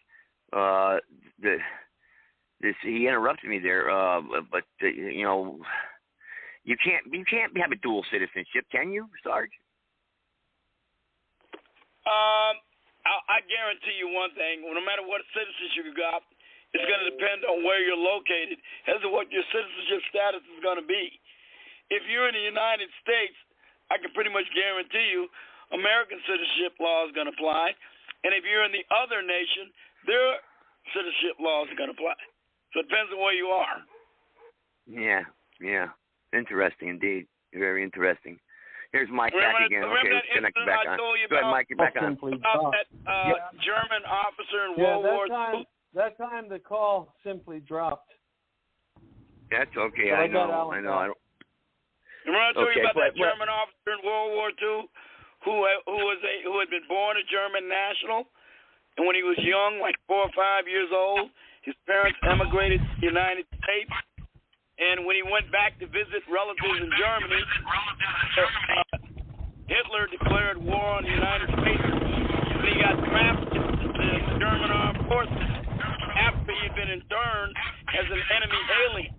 He interrupted me there. But you know, you can't have a dual citizenship, can you, Sarge? I guarantee you one thing: no matter what citizenship you got, it's going to depend on where you're located as to what your citizenship status is going to be. If you're in the United States, I can pretty much guarantee you American citizenship law is going to apply. And if you're in the other nation, their citizenship laws are going to apply. So it depends on where you are. Yeah. Interesting indeed. Very interesting. Here's Mike back again. Okay, let's connect back on. Go ahead, Mike, you're back on. That German officer in World War II. That time the call simply dropped. That's okay. I know. I don't. Remember I told you about that German officer in World War II who had been born a German national, and when he was young, like 4 or 5 years old, his parents emigrated to the United States, and when he went back to visit relatives in Germany, Hitler declared war on the United States, and he got drafted into the German armed forces after he had been interned as an enemy alien.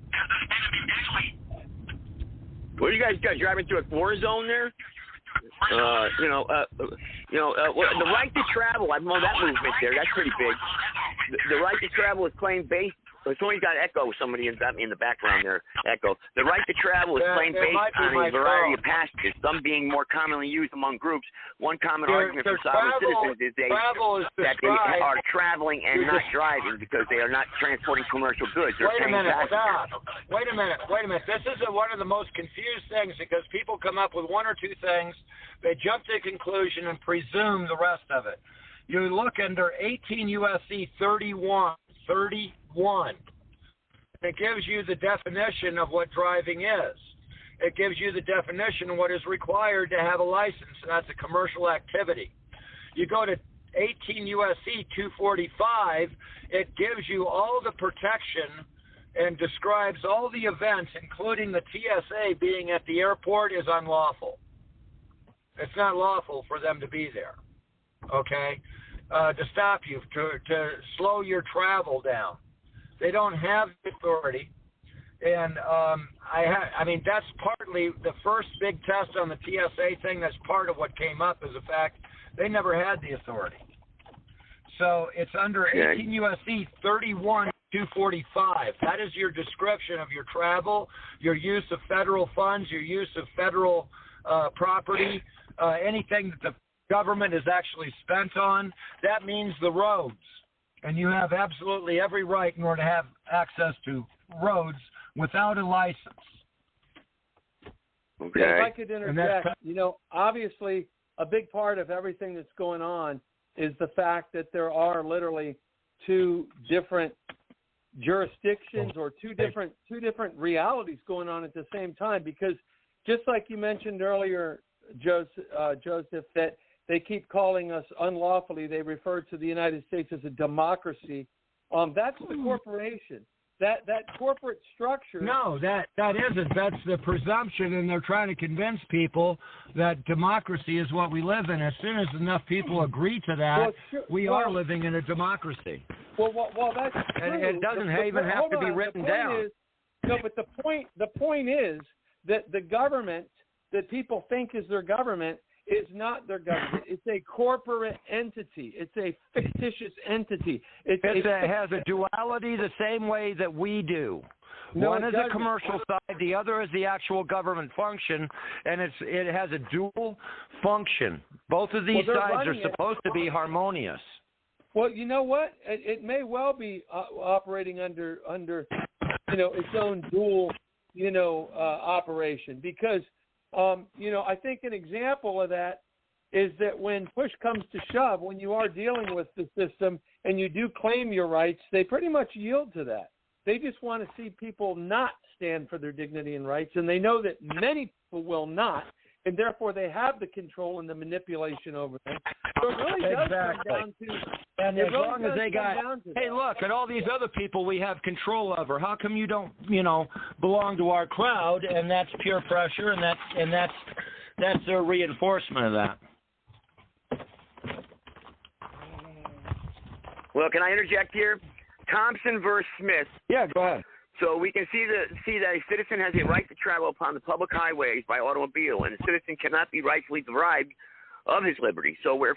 What are you guys driving through a war zone there? The right to travel. I've known that movement there. That's pretty big. The right to travel is claimed based. Somebody's got echo. Somebody got me in the background there. Echo. The right to travel is claimed based on a variety of passages, some being more commonly used among groups. One common argument for sovereign citizens is that they are traveling and not driving because they are not transporting commercial goods. Wait a minute. This is one of the most confused things because people come up with one or two things, they jump to a conclusion and presume the rest of it. You look under 18 U.S.C. 31. It gives you the definition of what driving is. It gives you the definition of what is required to have a license, and that's a commercial activity. You go to 18 U.S.C. 245, it gives you all the protection and describes all the events, including the TSA being at the airport is unlawful. It's not lawful for them to be there, okay? To stop you, to slow your travel down. They don't have the authority, and that's partly the first big test on the TSA thing. That's part of what came up is the fact they never had the authority. So it's under 18 U.S.C. 31-245. That is your description of your travel, your use of federal funds, your use of federal property, anything that the government is actually spent on. That means the roads. And you have absolutely every right in order to have access to roads without a license. Okay. If I could interject, obviously a big part of everything that's going on is the fact that there are literally two different jurisdictions or two different realities going on at the same time. Because just like you mentioned earlier, Joseph, that they keep calling us unlawfully. They refer to the United States as a democracy. That's the corporation. That corporate structure. No, that isn't. That's the presumption, and they're trying to convince people that democracy is what we live in. As soon as enough people agree to that, we are living in a democracy. Well, that's true. And it doesn't even have to be written down. But the point is that the government that people think is their government is not their government. It's a corporate entity. It's a fictitious entity. It has a duality the same way that we do. No, one is a commercial side, the other is the actual government function, and it has a dual function. Both of these sides are supposed to be harmonious. Well, you know what? It may well be operating under its own dual operation, because I think an example of that is that when push comes to shove, when you are dealing with the system and you do claim your rights, they pretty much yield to that. They just want to see people not stand for their dignity and rights, and they know that many people will not, and therefore they have the control and the manipulation over them. So it really does come down to... And as long as they got, hey, look, at all these other people we have control over, how come you don't, belong to our crowd? And that's pure pressure, and that's their reinforcement of that. Well, can I interject here? Thompson versus Smith. Yeah, go ahead. So we can see that a citizen has a right to travel upon the public highways by automobile, and a citizen cannot be rightfully deprived of his liberty. So where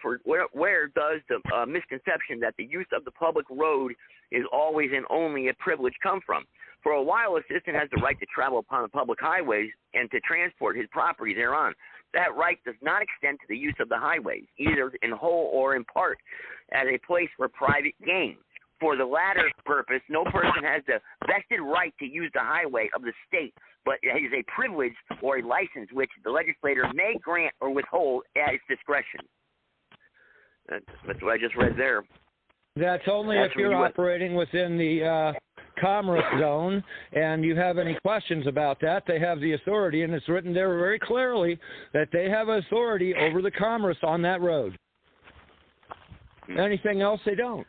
does the misconception that the use of the public road is always and only a privilege come from? For a while, a citizen has the right to travel upon the public highways and to transport his property thereon. That right does not extend to the use of the highways, either in whole or in part, as a place for private gain. For the latter purpose, no person has the vested right to use the highway of the state, but it is a privilege or a license which the legislator may grant or withhold at its discretion. That's what I just read there. That's only if you're operating within the commerce zone, and you have any questions about that, they have the authority, and it's written there very clearly that they have authority over the commerce on that road. Anything else, they don't.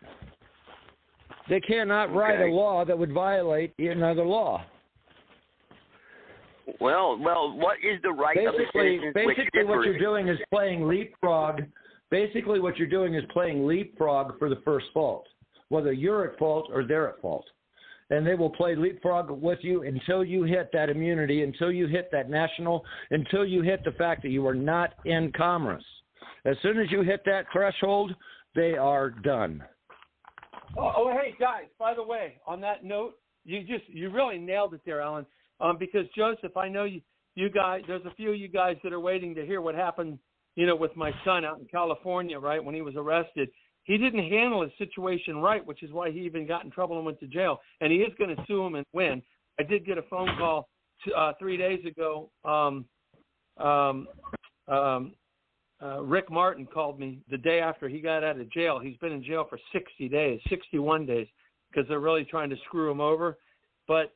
They cannot write a law that would violate another law. Well, what is the right of the citizens? Basically, what you're doing is playing leapfrog. Basically, what you're doing is playing leapfrog for the first fault, whether you're at fault or they're at fault. And they will play leapfrog with you until you hit that immunity, until you hit that until you hit the fact that you are not in commerce. As soon as you hit that threshold, they are done. Oh, hey, guys, by the way, on that note, you really nailed it there, Alan, because, Joseph, I know you guys, there's a few of you guys that are waiting to hear what happened, with my son out in California, right, when he was arrested. He didn't handle his situation right, which is why he even got in trouble and went to jail, and he is going to sue him and win. I did get a phone call 3 days ago. Rick Martin called me the day after he got out of jail. He's been in jail for 61 days, because they're really trying to screw him over. But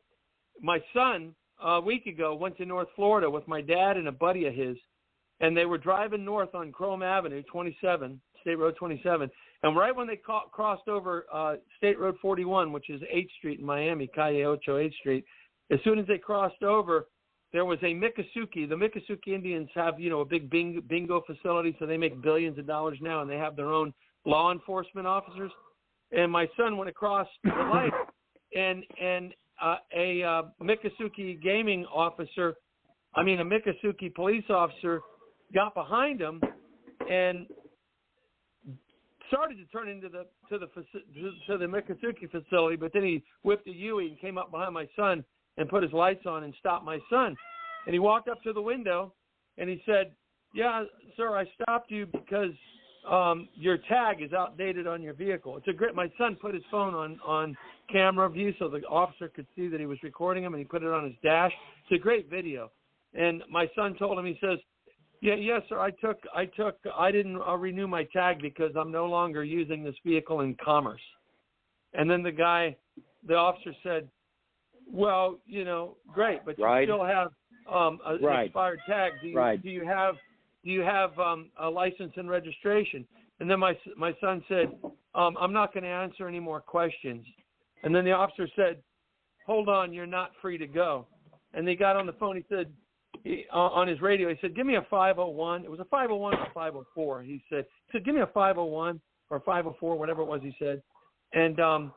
my son, a week ago, went to North Florida with my dad and a buddy of his, and they were driving north on Chrome Avenue, State Road 27, and right when they crossed over State Road 41, which is 8th Street in Miami, Calle Ocho 8th Street, as soon as they crossed over, there was a Miccosukee. The Miccosukee Indians have, a big bingo facility, so they make billions of dollars now, and they have their own law enforcement officers. And my son went across the light, and a Miccosukee a Miccosukee police officer got behind him and started to turn into the Miccosukee facility, but then he whipped a Huey and came up behind my son and put his lights on and stopped my son. And he walked up to the window and he said, "Yeah, sir, I stopped you because your tag is outdated on your vehicle." My son put his phone on camera view so the officer could see that he was recording him, and he put it on his dash. It's a great video. And my son told him, he says, yes, sir, I didn't renew my tag because I'm no longer using this vehicle in commerce. And then the guy the officer said, well, you know, great, but you still have an expired tag. Do you have a license and registration? And then my son said, I'm not going to answer any more questions. And then the officer said, hold on, you're not free to go. And they got on the phone. He said, on his radio, he said, give me a 501. It was a 501 or a 504. He said, give me a 501 or 504, whatever it was he said. And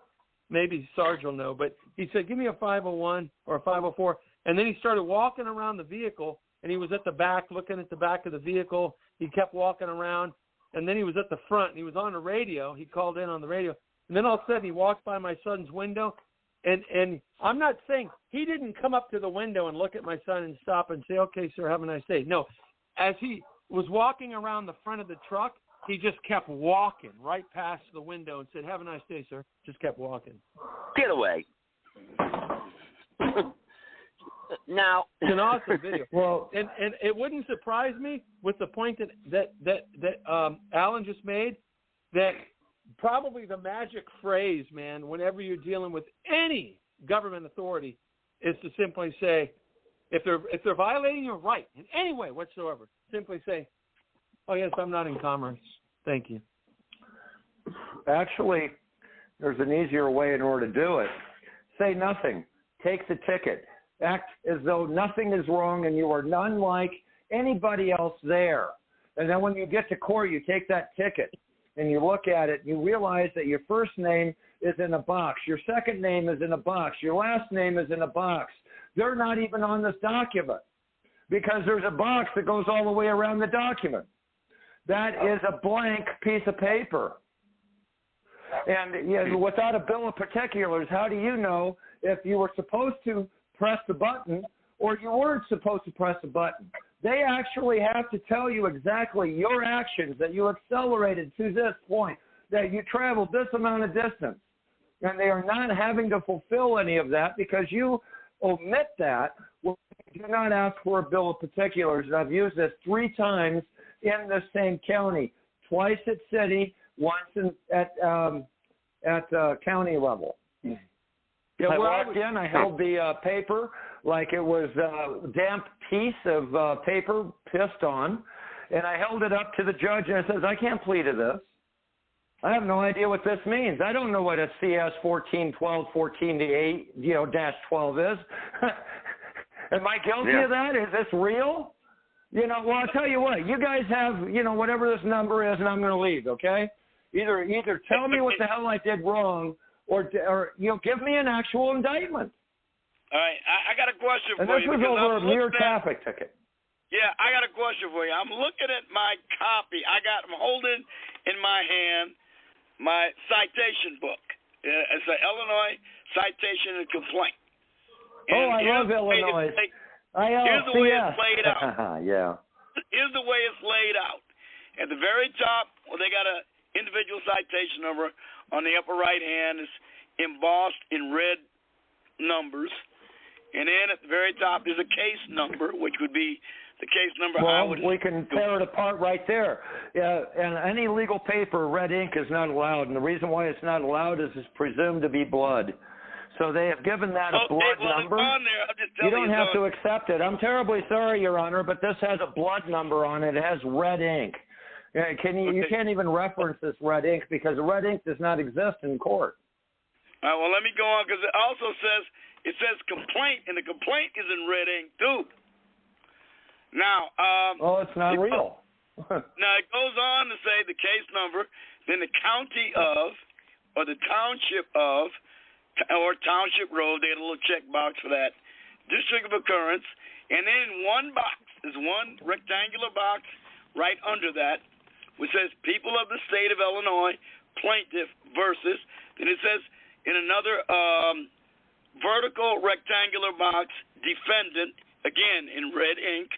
maybe Sarge will know, but he said, give me a 501 or a 504. And then he started walking around the vehicle, and he was at the back, looking at the back of the vehicle. He kept walking around, and then he was at the front, and he was on the radio. He called in on the radio. And then all of a sudden he walked by my son's window, and I'm not saying he didn't come up to the window and look at my son and stop and say, okay, sir, have a nice day. No, as he was walking around the front of the truck, he just kept walking right past the window and said, have a nice day, sir. Just kept walking. Get away. Now, it's an awesome video. Well, and it wouldn't surprise me with the point that Alan just made, that probably the magic phrase, man, whenever you're dealing with any government authority, is to simply say, if they're violating your right in any way whatsoever, simply say, oh yes, I'm not in commerce. Thank you. Actually, there's an easier way in order to do it. Say nothing. Take the ticket. Act as though nothing is wrong and you are none like anybody else there. And then when you get to court, you take that ticket and you look at it, you realize that your first name is in a box, your second name is in a box, your last name is in a box. They're not even on this document because there's a box that goes all the way around the document. That is a blank piece of paper. And without a bill of particulars, how do you know if you were supposed to press the button or you weren't supposed to press the button? They actually have to tell you exactly your actions, that you accelerated to this point, that you traveled this amount of distance. And they are not having to fulfill any of that because you omit that. Well, you do not ask for a bill of particulars. And I've used this 3 times in the same county, twice at city, once at county level. Yeah, I walked in, I held the paper like it was a damp piece of paper pissed on, and I held it up to the judge, and I says, I can't plead to this. I have no idea what this means. I don't know what a CS 1412 14-8 -12 is. Am I guilty of that? Is this real? You know, well, I'll tell you what. You guys have, whatever this number is, and I'm going to leave, okay? Either tell me what the hell I did wrong, or give me an actual indictment. All right, I got a question and for you. And this was over a mere traffic ticket. Yeah, I got a question for you. I'm looking at my copy. I'm holding in my hand my citation book. It's an Illinois Citation and Complaint. And I love Illinois. Here's the way it's laid out. Yeah. Here's the way it's laid out. At the very top, they got an individual citation number. On the upper right hand is embossed in red numbers. And then at the very top is a case number, which would be the case number I would... we can tear it apart right there. And any legal paper, red ink is not allowed. And the reason why it's not allowed is it's presumed to be blood. So they have given that a blood number. You don't have to accept it. I'm terribly sorry, Your Honor, but this has a blood number on it. It has red ink. You can't even reference this red ink because the red ink does not exist in court. All right, well, let me go on because it also says complaint, and the complaint is in red ink too. Now, it's not real. Now it goes on to say the case number, then the county of, or the township of, or township road. They had a little check box for that. District of occurrence, and then in one box, there's one rectangular box right under that, which says people of the state of Illinois, plaintiff versus, and it says in another vertical rectangular box, defendant, again in red ink,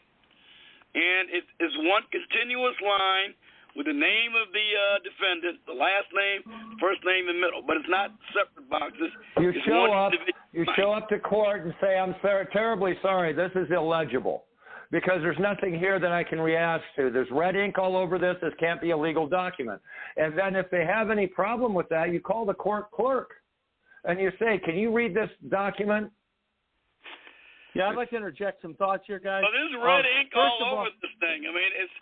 and it is one continuous line with the name of the defendant, the last name, first name, and middle, but it's not separate boxes. You show up to court and say, I'm terribly sorry, this is illegible. Because there's nothing here that I can react to. There's red ink all over this. This can't be a legal document. And then if they have any problem with that, you call the court clerk. and you say, can you read this document? Yeah, I'd like to interject some thoughts here, guys. Well, there's red ink all over this thing. I mean, it's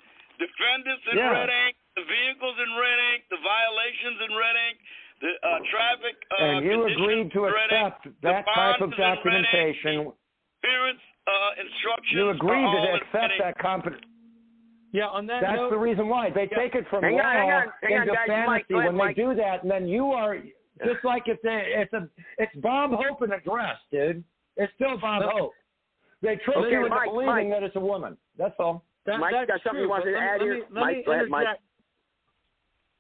defendants in red ink, the vehicles in red ink, the violations in red ink, the traffic and you agreed to accept that type of documentation. Appearance instructions. You agreed to accept that competence. Yeah, on that That's note, the reason why. They take it from law into fantasy when they do that, and then you are just like it's Bob Hope in a dress, dude. It's still Bob Hope. They trick you into believing that it's a woman. That's all. Mike, got something you wanted to add here? Let me interject.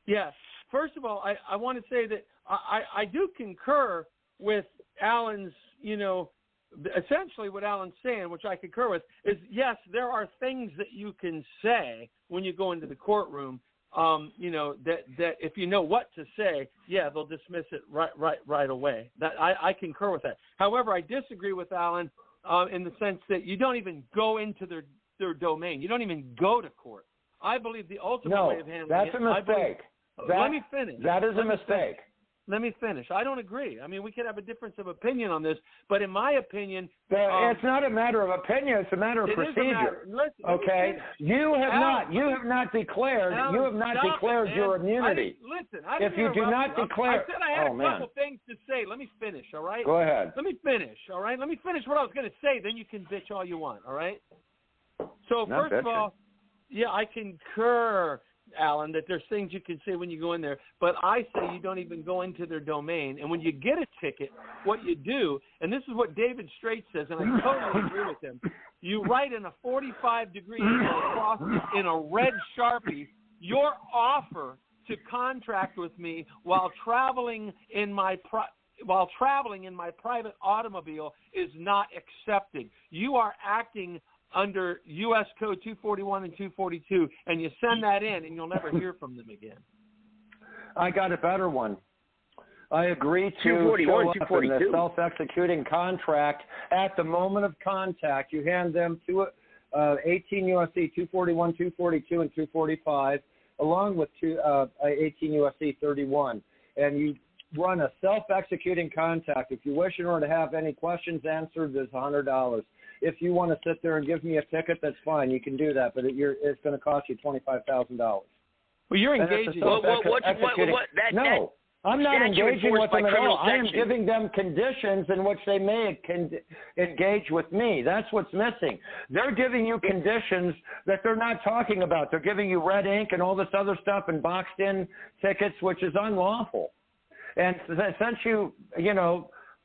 Yes. First of all, I want to say that I do concur with Alan's, essentially what Alan's saying, which I concur with, is yes, there are things that you can say when you go into the courtroom, that if you know what to say, yeah, they'll dismiss it right away. That I concur with that. However, I disagree with Alan in the sense that you don't even go into their domain. You don't even go to court. I believe the ultimate way of handling that's a mistake. Let me finish. That is a mistake. Let me finish. I don't agree. I mean, we could have a difference of opinion on this, but in my opinion, it's not a matter of opinion. It's a matter of procedure. Okay, you have not declared your immunity. If you do not declare, I said I had a couple things to say. Let me finish. All right. Go ahead. Let me finish. All right. Let me finish what I was going to say. Then you can bitch all you want. All right. So first of all, yeah, I concur, Alan, that there's things you can say when you go in there, but I say you don't even go into their domain. And when you get a ticket, what you do, and this is what David Straight says, and I totally agree with him, you write in a 45-degree angle across in a red Sharpie your offer to contract with me while traveling in my private automobile is not accepted. You are acting under U.S. Code 241 and 242, and you send that in, and you'll never hear from them again. I got a better one. I agree to show up in the self-executing contract at the moment of contact. You hand them 18 U.S.C. 241, 242, and 245, along with 18 U.S.C. 31, and you run a self-executing contract. If you wish, in order to have any questions answered, there's $100. If you want to sit there and give me a ticket, that's fine. You can do that, but it's going to cost you $25,000. Well, you're engaging. No, I'm not engaging with them at all. I am giving them conditions in which they may engage with me. That's what's missing. They're giving you conditions that they're not talking about. They're giving you red ink and all this other stuff and boxed-in tickets, which is unlawful. And since you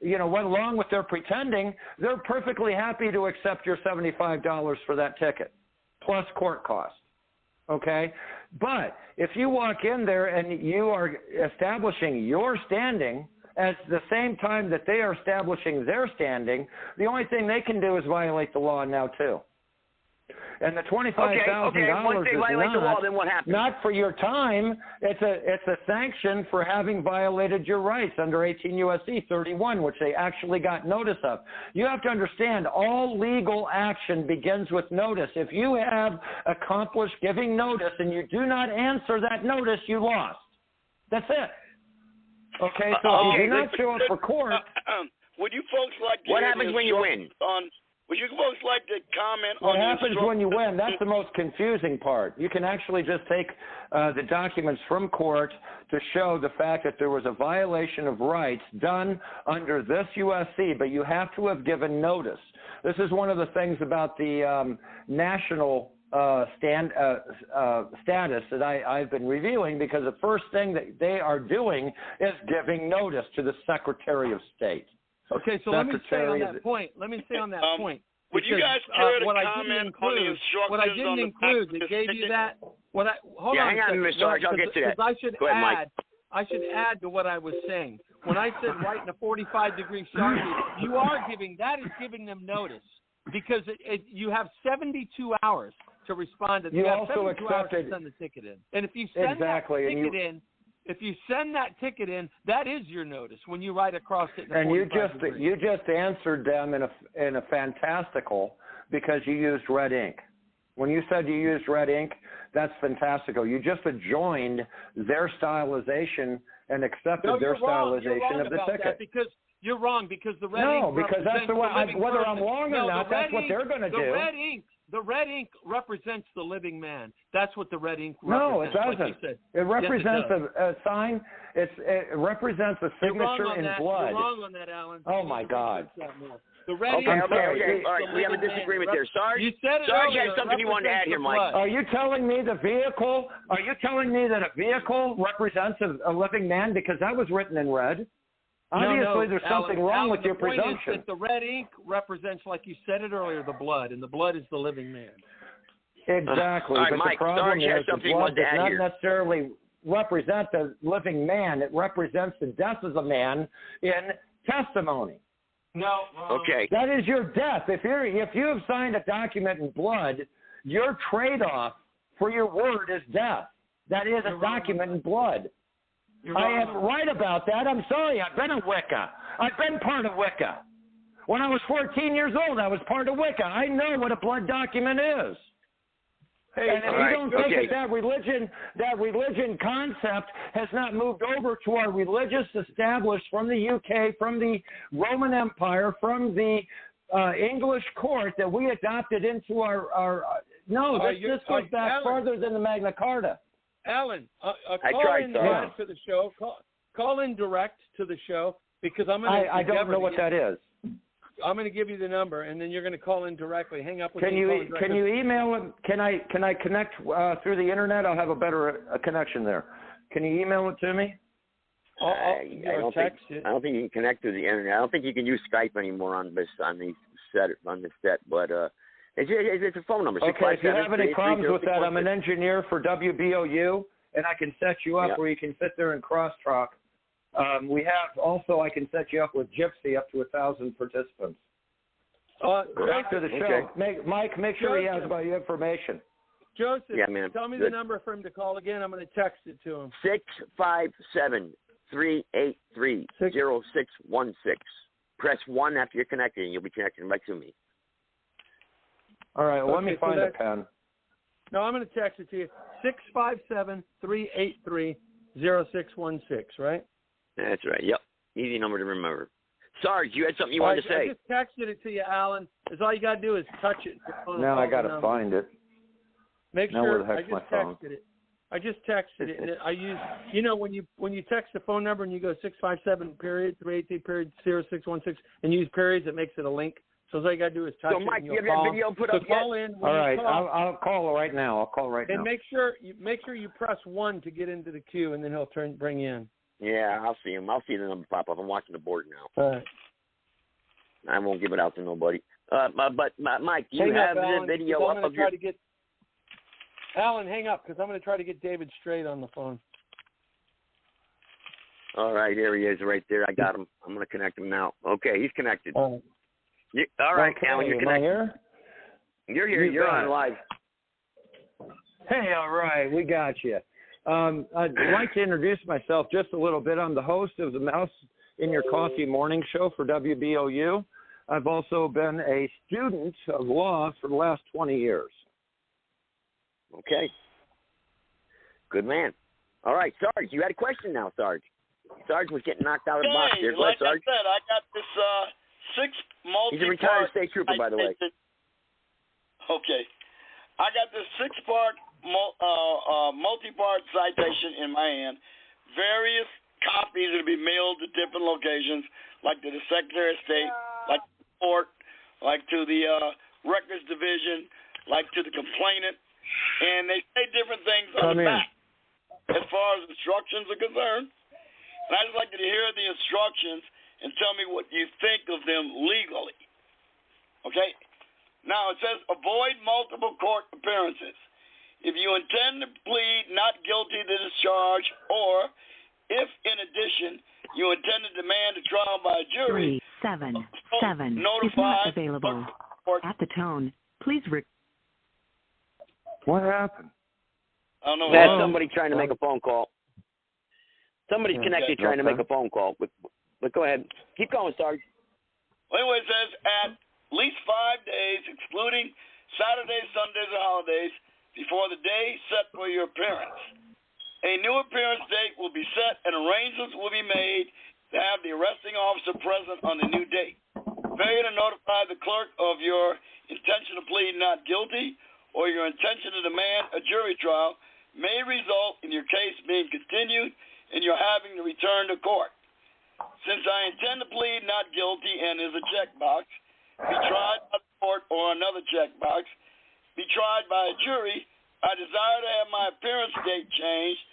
went along with their pretending, they're perfectly happy to accept your $75 for that ticket, plus court costs, okay? But if you walk in there and you are establishing your standing at the same time that they are establishing their standing, the only thing they can do is violate the law now, too. And the $25,000 Once they violate the law, then what happens? Not for your time. It's a sanction for having violated your rights under 18 U.S.C. 31, which they actually got notice of. You have to understand, all legal action begins with notice. If you have accomplished giving notice and you do not answer that notice, you lost. That's it. Okay, so if you do not show up for court... would you folks like to... What happens when you win? Would you folks like to comment on... What the happens when you win? That's the most confusing part. You can actually just take the documents from court to show the fact that there was a violation of rights done under this USC, but you have to have given notice. This is one of the things about the national status that I've been reviewing, because the first thing that they are doing is giving notice to the Secretary of State. Okay, so let me say on that point. Would you guys care to comment on the instructions what I didn't include that gave you that? Hold on, hang on, Mr. Sarge. I'll get to that. I should add to what I was saying. When I said write in a 45-degree Sharpie, that is giving them notice, because you have 72 hours to respond to. You also accepted to send the ticket in, and if you send that ticket in. If you send that ticket in, that is your notice when you write across it. And you just answered them in a fantastical, because you used red ink. When you said you used red ink, that's fantastical. You just adjoined their stylization and accepted their stylization of the ticket. Because you're wrong, because the red ink because that's the way. Whether I'm wrong or not, that's what they're going to do. The red ink represents the living man. That's what the red ink represents. No, it doesn't. Like it represents a sign. It represents a signature in blood. You're wrong on that, Alan. Oh my God. The red ink. Okay. All right, we have a disagreement there. Sarge, you said it Sarge earlier, has something you wanted to add here, Mike. Are you telling me the vehicle? Are you telling me that a vehicle represents a living man? Because that was written in red. Obviously, there's something wrong with your presumption. The point is that the red ink represents, like you said it earlier, the blood, and the blood is the living man. Exactly. All right, but Mike, the problem Sarge has is the something he blood wanted to does add not here. necessarily represent the living man. It represents the death of a man in testimony. No. Okay. That is your death. If you have signed a document in blood, your trade-off for your word is death. That is a document in blood. I am right about that. I'm sorry. I've been a Wicca. I've been part of Wicca. When I was 14 years old, I was part of Wicca. I know what a blood document is. Hey, and if you don't think that religion concept has not moved over to our religious established from the UK, from the Roman Empire, from the English court that we adopted into our this goes back farther than the Magna Carta. Alan, call in direct to the show. Call in direct to the show because I'm going to. I don't know what that is. I'm going to give you the number, and then you're going to call in directly. Hang up with me. Can you email it? Can I connect through the internet? I'll have a better connection there. Can you email it to me? I don't think you can connect through the internet. I don't think you can use Skype anymore on this set. But it's a phone number. Okay. If you have any problems with that, I'm an engineer for WBOU, and I can set you up where you can sit there and crosstalk. I can set you up with Gypsy up to 1,000 participants. After the show, Mike, make sure he has my information. Joseph, tell me the Good. number for him to call again. I'm going to text it to him. 657-383-0616. Press 1 after you're connected, and you'll be connected right to me. All right, let me find a pen. No, I'm going to text it to you. 657-383-0616, right? That's right. Yep. Easy number to remember. Sarge, you had something you wanted to say. I just texted it to you, Alan. That's all you got to do is touch it. Now I got to find it. Make now sure where the heck's I just my phone? texted it. I just texted it. And I use, when you text the phone number and you go 657-383-0616 and use periods, it makes it a link. So all you got to do is touch it. So, Mike, you have that video put up yet? Call in. All right, I'll call right now. And make sure you press 1 to get into the queue, and then he'll bring you in. Yeah, I'll see him. I'll see the number pop up. I'm watching the board now. All right. I won't give it out to nobody. But Mike, do you have the video up of your... Alan, hang up, because I'm going to try to get David Straight on the phone. All right, here he is right there. I got him. I'm going to connect him now. Okay, he's connected. All right, okay, Alan, you're connected. Here? You're here. You're on live. Hey, all right, we got you. I'd like to introduce myself just a little bit. I'm the host of the Mouse in Your Coffee morning show for WBOU. I've also been a student of law for the last 20 years. Okay. Good man. All right, Sarge, you had a question now, Sarge. Sarge was getting knocked out of the box here. Go ahead, Sarge. I said, I got this 6 multi-part... He's a retired state trooper, by the way. Okay. I got this 6-part multi-part citation in my hand. Various copies will be mailed to different locations, like to the Secretary of State, like to the court, like to the Records Division, like to the complainant. And they say different things on the back as far as instructions are concerned. And I'd just like you to hear the instructions and tell me what you think of them legally. Okay? Now, it says avoid multiple court appearances. If you intend to plead not guilty to this charge, or if, in addition, you intend to demand a trial by a jury, 377 is not available. At the tone, please What happened? I don't know. That's somebody trying to make a phone call. Somebody's connected trying to make a phone call. But go ahead. Keep going, Sarge. Well, anyway, it says at least 5 days, excluding Saturdays, Sundays, and holidays, before the day set for your appearance. A new appearance date will be set and arrangements will be made to have the arresting officer present on the new date. Failure to notify the clerk of your intention to plead not guilty or your intention to demand a jury trial may result in your case being continued and you're having to return to court. Since I intend to plead not guilty and is a checkbox, be tried by the court or another checkbox, be tried by a jury, I desire to have my appearance date changed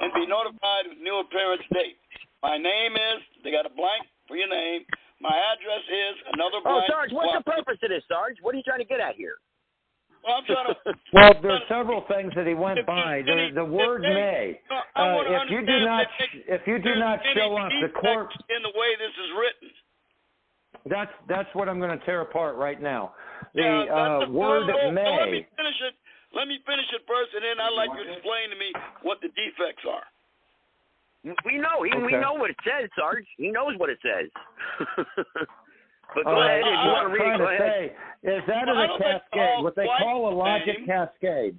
and be notified of new appearance date. My name is, they got a blank for your name. My address is another blank. Oh, Sarge, what's the purpose of this, Sarge? What are you trying to get at here? Well, I'm trying to. Well, there's several things that he went by. The word "may." If you do not show up, the court. In the way this is written. That's what I'm going to tear apart right now. The word "may." Let me finish it first, and then I'd like you to explain to me what the defects are. We know. We know what it says, Sarge. He knows what it says. But go ahead. If you want to read, go ahead. Is that a cascade? What they call a logic cascade.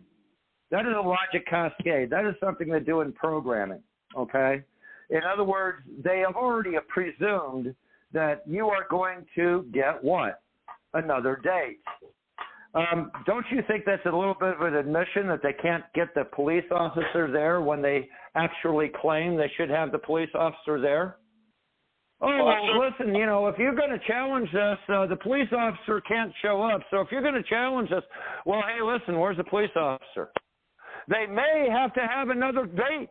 That is a logic cascade. That is something they do in programming. Okay. In other words, they have already presumed that you are going to get what? Another date. Don't you think that's a little bit of an admission that they can't get the police officer there when they actually claim they should have the police officer there? Oh, well, listen, if you're going to challenge us, the police officer can't show up. So if you're going to challenge us, well, hey, listen, where's the police officer? They may have to have another date.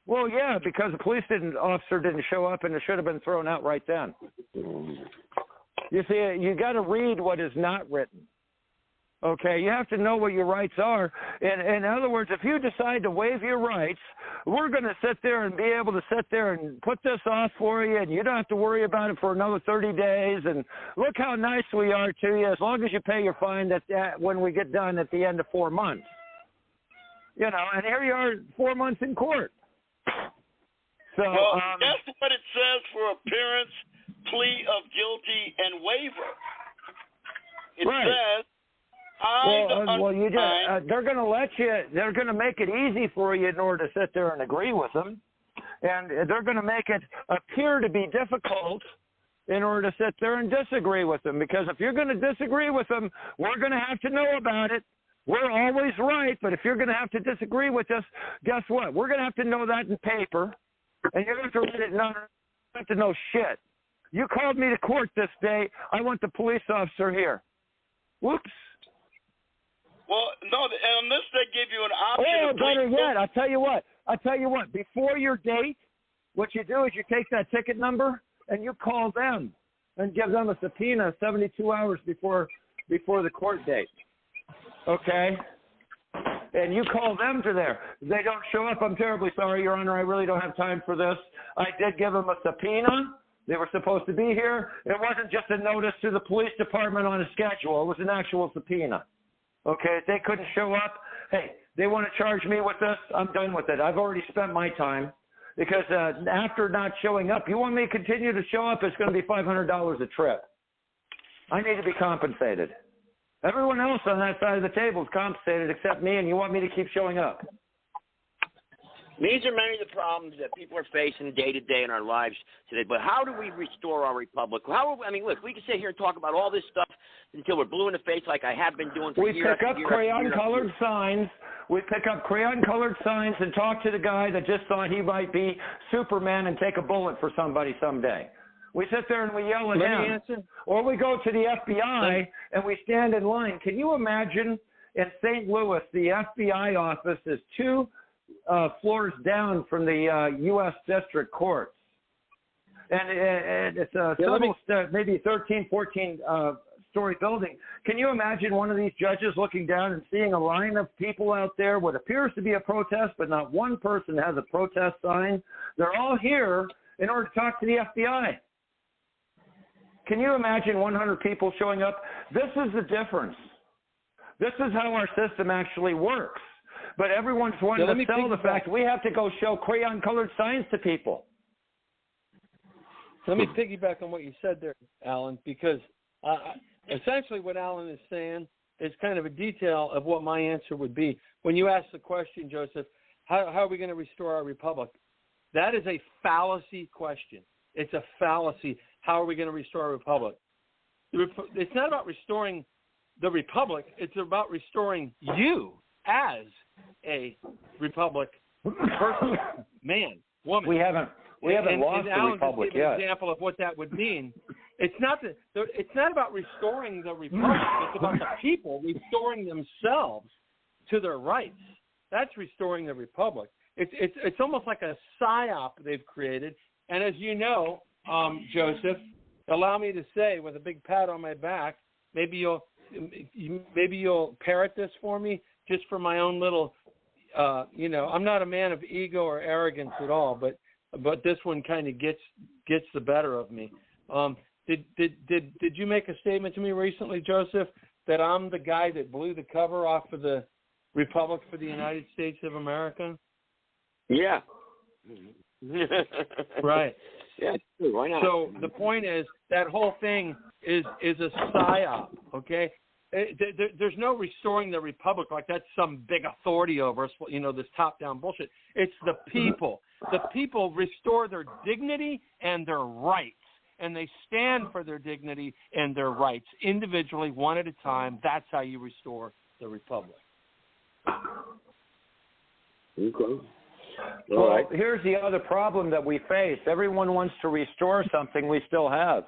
Well, yeah, because the police officer didn't show up and it should have been thrown out right then. You see, you got to read what is not written. Okay, you have to know what your rights are. And in other words, if you decide to waive your rights, we're going to sit there and be able to sit there and put this off for you, and you don't have to worry about it for another 30 days. And look how nice we are to you, as long as you pay your fine when we get done at the end of 4 months. And here you are 4 months in court. So, that's what it says for appearance, plea of guilty, and waiver. It says. They're going to let you. They're going to make it easy for you in order to sit there and agree with them, and they're going to make it appear to be difficult in order to sit there and disagree with them. Because if you're going to disagree with them, we're going to have to know about it. We're always right, but if you're going to have to disagree with us, guess what? We're going to have to know that in paper, and you're going to have to read it. You have to know shit. You called me to court this day. I want the police officer here. Whoops. Well, no, on this they give you an option. Oh, better yet, I'll tell you what. Before your date, what you do is you take that ticket number and you call them and give them a subpoena 72 hours before the court date. Okay? And you call them to there. If they don't show up, I'm terribly sorry, Your Honor. I really don't have time for this. I did give them a subpoena. They were supposed to be here. It wasn't just a notice to the police department on a schedule. It was an actual subpoena. Okay, if they couldn't show up, hey, they want to charge me with this, I'm done with it. I've already spent my time because after not showing up, you want me to continue to show up, it's going to be $500 a trip. I need to be compensated. Everyone else on that side of the table is compensated except me, and you want me to keep showing up. These are many of the problems that people are facing day to day in our lives today. But how do we restore our republic? Look, we can sit here and talk about all this stuff until we're blue in the face, like I have been doing for years. We pick up crayon-colored signs. We pick up crayon-colored signs and talk to the guy that just thought he might be Superman and take a bullet for somebody someday. We sit there and we yell at him. Or we go to the FBI and we stand in line. Can you imagine in St. Louis, the FBI office is 2 floors down from the U.S. District Courts. And it's a maybe 13, 14-story building. Can you imagine one of these judges looking down and seeing a line of people out there, what appears to be a protest, but not one person has a protest sign? They're all here in order to talk to the FBI. Can you imagine 100 people showing up? This is the difference. This is how our system actually works. But everyone's wanting to sell the fact we have to go show crayon-colored signs to people. Let me piggyback on what you said there, Alan, because essentially what Alan is saying is kind of a detail of what my answer would be. When you ask the question, Joseph, how are we going to restore our republic? That is a fallacy question. It's a fallacy. How are we going to restore our republic? It's not about restoring the republic. It's about restoring you as a republic person, man, woman. We haven't lost the republic yet. An example of what that would mean. It's not about restoring the republic. It's about the people restoring themselves to their rights. That's restoring the republic. It's almost like a psyop they've created. And as you know, Joseph, allow me to say with a big pat on my back, maybe you'll parrot this for me just for my own little. I'm not a man of ego or arrogance at all, but this one kind of gets the better of me. Did you make a statement to me recently, Joseph, that I'm the guy that blew the cover off of the Republic for the United States of America? Yeah. Right. Yeah. Why not? So the point is that whole thing is a psyop. Okay. There's no restoring the republic like that's some big authority over us. This top-down bullshit. It's the people. The people restore their dignity and their rights, and they stand for their dignity and their rights individually, one at a time. That's how you restore the republic. Okay. Well, here's the other problem that we face. Everyone wants to restore something we still have.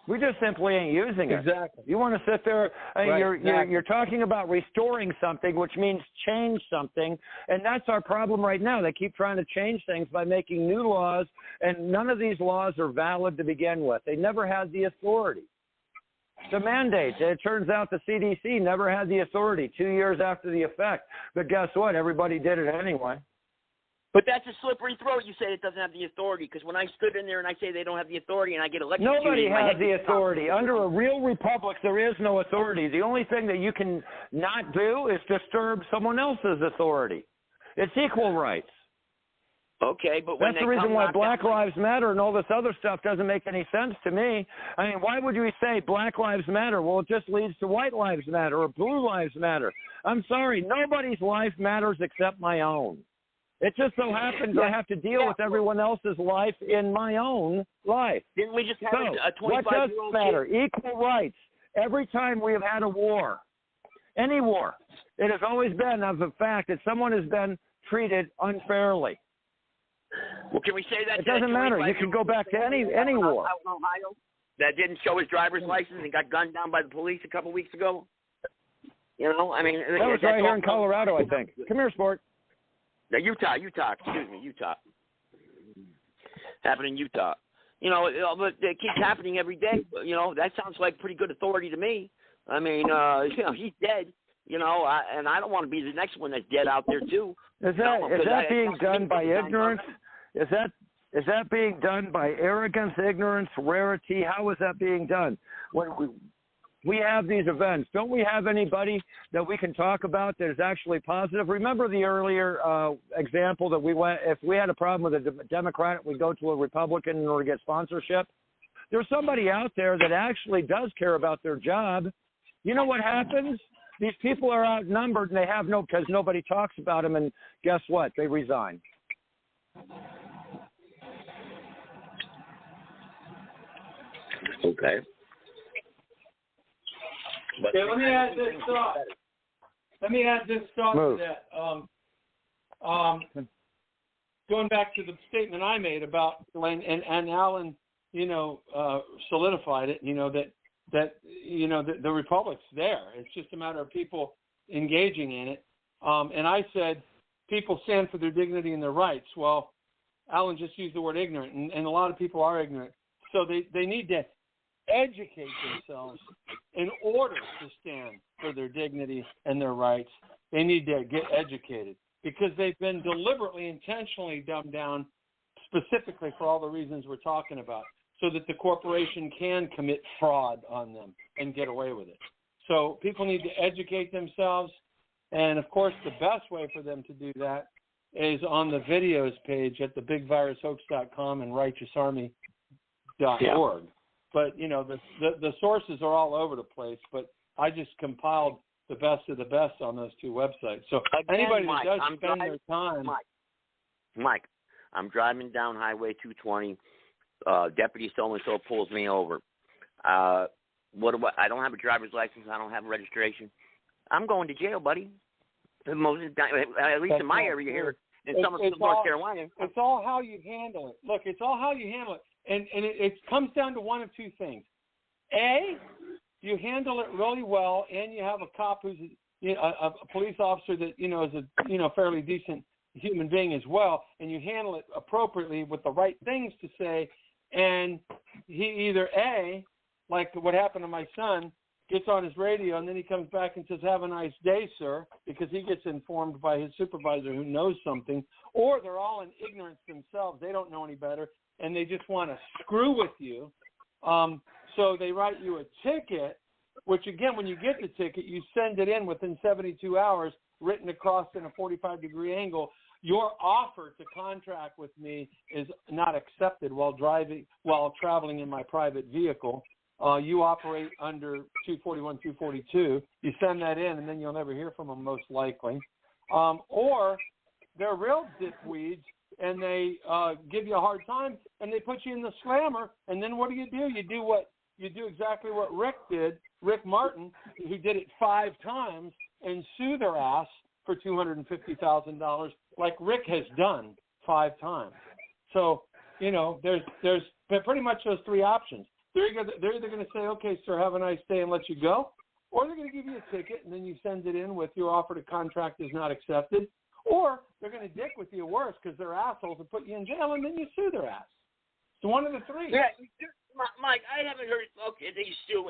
We just simply ain't using it. Exactly. You want to sit there, you're talking about restoring something, which means change something, and that's our problem right now. They keep trying to change things by making new laws, and none of these laws are valid to begin with. They never had the authority. The mandate, it turns out the CDC never had the authority 2 years after the effect. But guess what? Everybody did it anyway. But that's a slippery throat. You say it doesn't have the authority, because when I stood in there and I say they don't have the authority and I get elected, nobody has the authority. Under a real republic, there is no authority. The only thing that you can not do is disturb someone else's authority. It's equal rights. Okay, but when that's the reason why Black Lives Matter and all this other stuff doesn't make any sense to me. I mean, why would you say Black Lives Matter? Well, it just leads to White Lives Matter or Blue Lives Matter. I'm sorry, nobody's life matters except my own. It just so happens I have to deal with everyone else's life in my own life. Didn't we just have a 25-year-old what does matter? Equal rights. Every time we have had a war, any war, it has always been of the fact that someone has been treated unfairly. Well, can we say that? It doesn't matter. You can go back to any war. Out in Ohio that didn't show his driver's license and got gunned down by the police a couple weeks ago. I mean, that was right here in Colorado, I think. Come here, sport. Utah. Excuse me, Utah. Happened in Utah. But it keeps happening every day. That sounds like pretty good authority to me. I mean, he's dead. And I don't want to be the next one that's dead out there too. Is that being done by ignorance? Is that being done by arrogance, ignorance, rarity? How is that being done? When we have these events, don't we have anybody that we can talk about that is actually positive? Remember the earlier example that if we had a problem with a Democrat, we'd go to a Republican in order to get sponsorship? There's somebody out there that actually does care about their job. You know what happens? These people are outnumbered, and they have because nobody talks about them, and guess what? They resign. Okay. Let me add this thought to that. Going back to the statement I made about, and Alan, solidified it, that the republic's there. It's just a matter of people engaging in it. And I said people stand for their dignity and their rights. Well, Alan just used the word ignorant, and a lot of people are ignorant. So they need to educate themselves in order to stand for their dignity and their rights. They need to get educated because they've been deliberately, intentionally dumbed down specifically for all the reasons we're talking about, so that the corporation can commit fraud on them and get away with it. So people need to educate themselves. And, of course, the best way for them to do that is on the videos page at thebigvirushoax.com and righteousarmy.org. Yeah. But, the sources are all over the place. But I just compiled the best of the best on those two websites. So Again, anybody Mike, that does spend their time, Mike, Mike, I'm driving down Highway 220. Deputy so-and-so pulls me over. I don't have a driver's license. I don't have a registration. I'm going to jail, buddy. At least in my area here, in North Carolina. It's all how you handle it. Look, it's all how you handle it. And it comes down to one of two things. A, you handle it really well, and you have a cop who's a police officer that is a fairly decent human being as well, and you handle it appropriately with the right things to say, and he either A, like what happened to my son, gets on his radio, and then he comes back and says, "Have a nice day, sir," because he gets informed by his supervisor who knows something, or they're all in ignorance themselves. They don't know any better, and they just want to screw with you. So they write you a ticket, which, again, when you get the ticket, you send it in within 72 hours, written across in a 45-degree angle. Your offer to contract with me is not accepted while traveling in my private vehicle. You operate under 241, 242. You send that in, and then you'll never hear from them, most likely. Or they're real dickweeds, and they give you a hard time, and they put you in the slammer. And then what do? You do exactly what Rick did, Rick Martin, who did it 5 times, and sue their ass for $250,000, like Rick has done 5 times. So there's pretty much those 3 options. They're either going to say, "Okay, sir, have a nice day," and let you go, or they're going to give you a ticket, and then you send it in with your offer to contract is not accepted, or they're going to dick with you worse because they're assholes and put you in jail, and then you sue their ass. It's one of the 3. Yeah, Mike, I haven't heard. Okay, they sue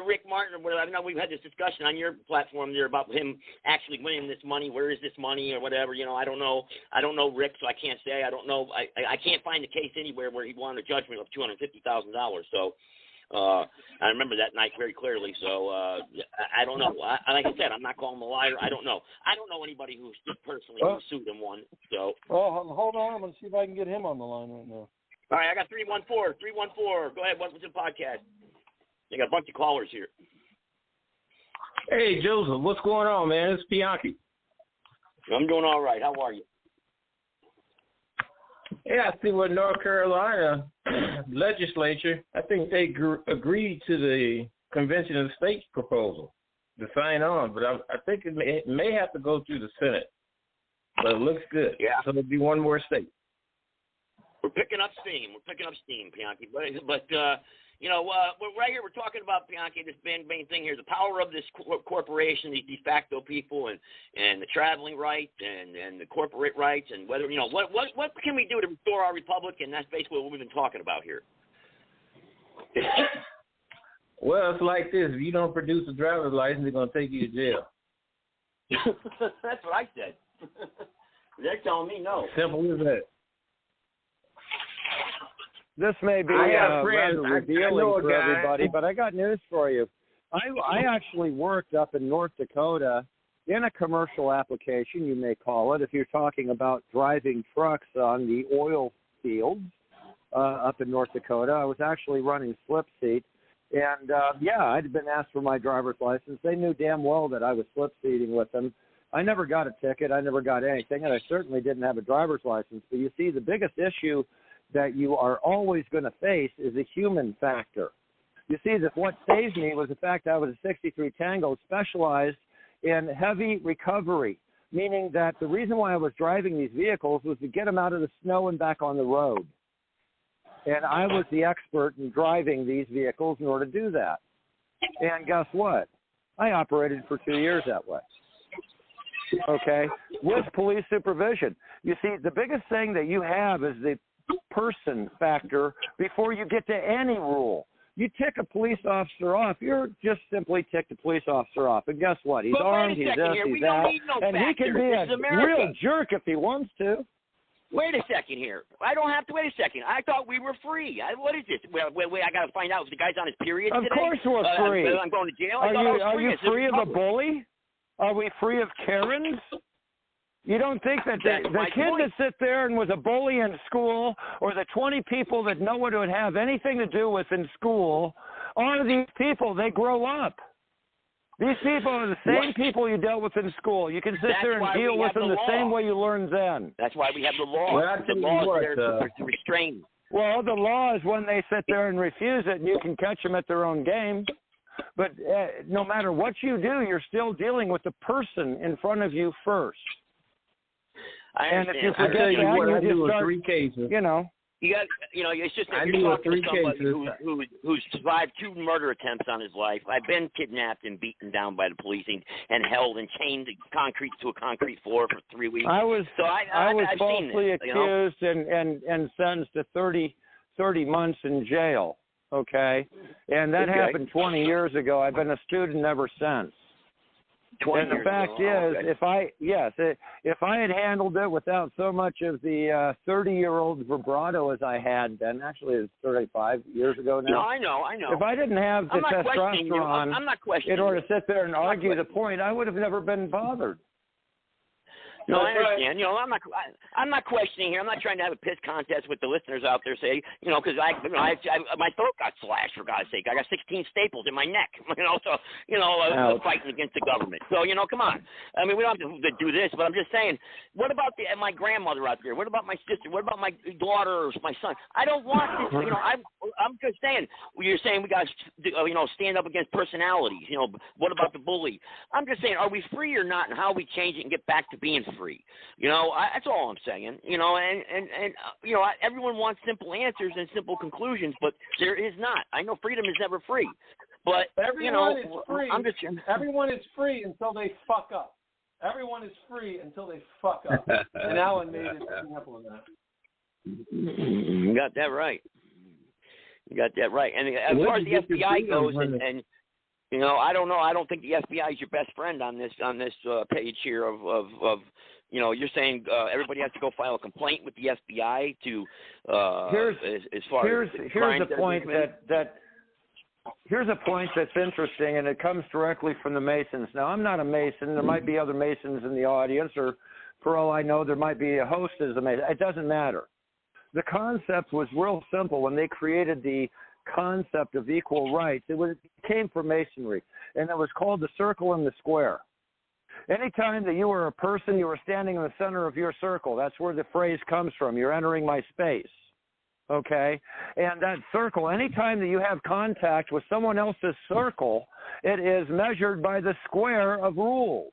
Rick Martin or whatever. I know we've had this discussion on your platform there about him actually winning this money. Where is this money or whatever? I don't know. I don't know Rick, so I can't say. I don't know. I can't find a case anywhere where he won a judgment of $250,000. So I remember that night very clearly. So I don't know. Like I said, I'm not calling him a liar. I don't know. I don't know anybody who's personally who sued and won. So. Hold on. I'm going to see if I can get him on the line right now. All right, I got 314. 314. Go ahead. What's the podcast? They got a bunch of callers here. Hey, Joseph. What's going on, man? It's Bianchi. I'm doing all right. How are you? Yeah, I see what North Carolina legislature, I think they agreed to the Convention of the States proposal to sign on, but I think it may have to go through the Senate. But it looks good. Yeah. So it'll be one more state. We're picking up steam, Bianchi. But we're right here. We're talking about, Bianchi, this main thing here, the power of this corporation, these de facto people, and the traveling rights and the corporate rights, and whether what can we do to restore our republic? And that's basically what we've been talking about here. Well, it's like this: if you don't produce a driver's license, they're going to take you to jail. That's what I said. They're telling me no. Simple as that. This may be rather revealing for everybody, but I got news for you. I actually worked up in North Dakota in a commercial application, you may call it, if you're talking about driving trucks on the oil fields up in North Dakota. I was actually running slip seat. And, I'd been asked for my driver's license. They knew damn well that I was slip seating with them. I never got a ticket. I never got anything, and I certainly didn't have a driver's license. But you see, the biggest issue that you are always going to face is a human factor. You see, that what saved me was the fact that I was a 63 Tango specialized in heavy recovery, meaning that the reason why I was driving these vehicles was to get them out of the snow and back on the road. And I was the expert in driving these vehicles in order to do that. And guess what? I operated for 2 years that way. Okay? With police supervision. You see, the biggest thing that you have is the person factor before you get to any rule. You tick a police officer off, you're just simply ticked a police officer off. And guess what? He's armed, he's this, he's that. And he can be a real jerk if he wants to. Wait a second here. I don't have to wait a second. I thought we were free. What is this? Wait, I got to find out if the guy's on his period today. Of course we're free. I'm going to jail. Are you free of a bully? Are we free of Karens? You don't think that the kid that sits there and was a bully in school, or the 20 people that no one would have anything to do with in school, all of these people, they grow up. These people are the same people you dealt with in school. You can sit there and deal with them the same way you learned Zen. That's why we have the law. Well, the law is there to restrain. Well, the law is when they sit there and refuse it, and you can catch them at their own game. But no matter what you do, you're still dealing with the person in front of you first. And if you forget that, you just start, 3 cases. You know. It's just that you're talking to somebody who's survived 2 murder attempts on his life. I've been kidnapped and beaten down by the police and held and chained to a concrete floor for 3 weeks. I was I've falsely accused and sentenced to 30 months in jail. Okay, and that happened 20 years ago. I've been a student ever since. And the fact is, if I had handled it without so much of the 30-year-old vibrato as I had then, actually it's 35 years ago now. No, I know. If I didn't have the testosterone in order to sit there and argue the point, I would have never been bothered. No, I understand. I'm not questioning here. I'm not trying to have a piss contest with the listeners out there. Say, because my throat got slashed, for God's sake. I got 16 staples in my neck. Fighting against the government. So, come on. I mean, we don't have to do this, but I'm just saying. What about my grandmother out there? What about my sister? What about my daughter or my son? I don't want this. I'm just saying. You're saying we got to, stand up against personalities. What about the bully? I'm just saying, are we free or not, and how we change it and get back to being free? That's all I'm saying. Everyone wants simple answers and simple conclusions, but there is not. I know freedom is never free, but everyone is free. Everyone is free until they fuck up. Everyone is free until they fuck up. And Alan made an example of that. You got that right. And as far as the FBI goes, and I don't know. I don't think the FBI is your best friend on this page here of you're saying everybody has to go file a complaint with the FBI to here's a point here's a point that's interesting, and it comes directly from the Masons. Now, I'm not a Mason. There might be other Masons in the audience, or for all I know, there might be a host as a Mason. It doesn't matter. The concept was real simple when they created the concept of equal rights. It came from Masonry, and it was called the circle and the square. Anytime that you were a person, you were standing in the center of your circle. That's where the phrase comes from. You're entering my space. Okay? And that circle, anytime that you have contact with someone else's circle, it is measured by the square of rules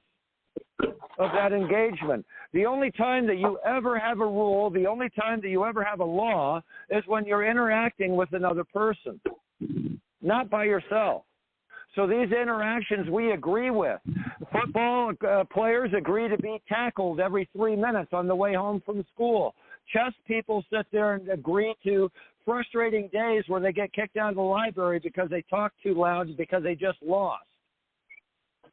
of that engagement. The only time that you ever have a rule, the only time that you ever have a law is when you're interacting with another person, not by yourself. So these interactions we agree with. Football players agree to be tackled every 3 minutes on the way home from school. Chess people sit there and agree to frustrating days where they get kicked out of the library because they talk too loud because they just lost.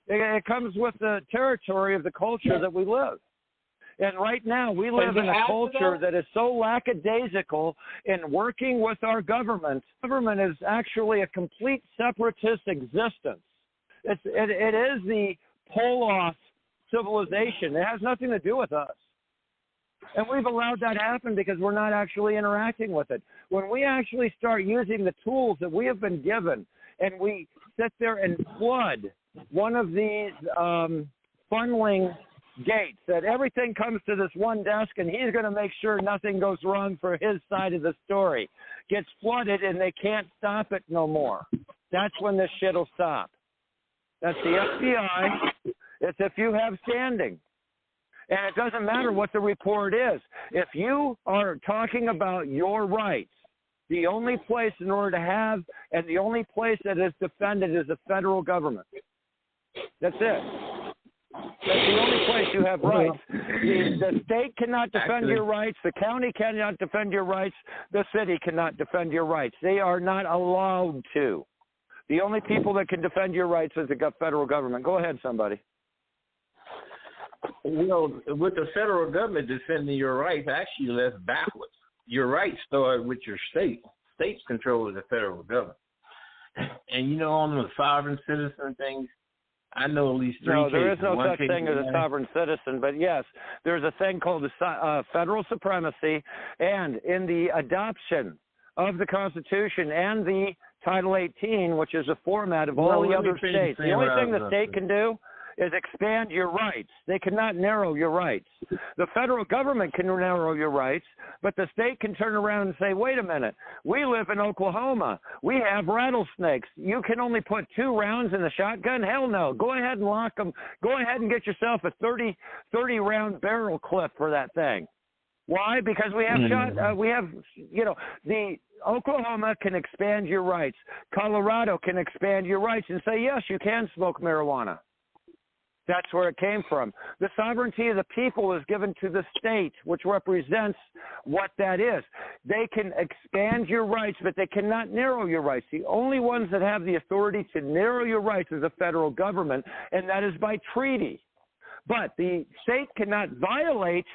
It comes with the territory of the culture that we live. And right now, we live in a culture that is so lackadaisical in working with our government. Government is actually a complete separatist existence. It is the pull-off civilization. It has nothing to do with us. And we've allowed that to happen because we're not actually interacting with it. When we actually start using the tools that we have been given, and we sit there and flood one of these funneling gates, that everything comes to this one desk and he's going to make sure nothing goes wrong for his side of the story, gets flooded and they can't stop it no more. That's when this shit will stop. That's the FBI. It's if you have standing. And it doesn't matter what the report is. If you are talking about your rights, the only place in order to have, and the only place that is defended is the federal government. That's it. That's the only place you have rights. The state cannot defend your rights. The county cannot defend your rights. The city cannot defend your rights. They are not allowed to. The only people that can defend your rights is the federal government. Go ahead, somebody. Well, with the federal government defending your rights, actually that's backwards. Your rights start with your state. States control the federal government. And on the sovereign citizen things, I know at least 3 cases. No, there is no such thing as a sovereign citizen, but yes, there's a thing called the federal supremacy, and in the adoption of the Constitution and the Title 18, which is a format of all the other states. The only thing the state can do is expand your rights. They cannot narrow your rights. The federal government can narrow your rights, but the state can turn around and say, wait a minute, we live in Oklahoma. We have rattlesnakes. You can only put 2 rounds in the shotgun? Hell no. Go ahead and lock them. Go ahead and get yourself a 30-round barrel clip for that thing. Why? Because we have the Oklahoma can expand your rights. Colorado can expand your rights and say, yes, you can smoke marijuana. That's where it came from. The sovereignty of the people is given to the state, which represents what that is. They can expand your rights, but they cannot narrow your rights. The only ones that have the authority to narrow your rights is the federal government, and that is by treaty. But the state cannot violate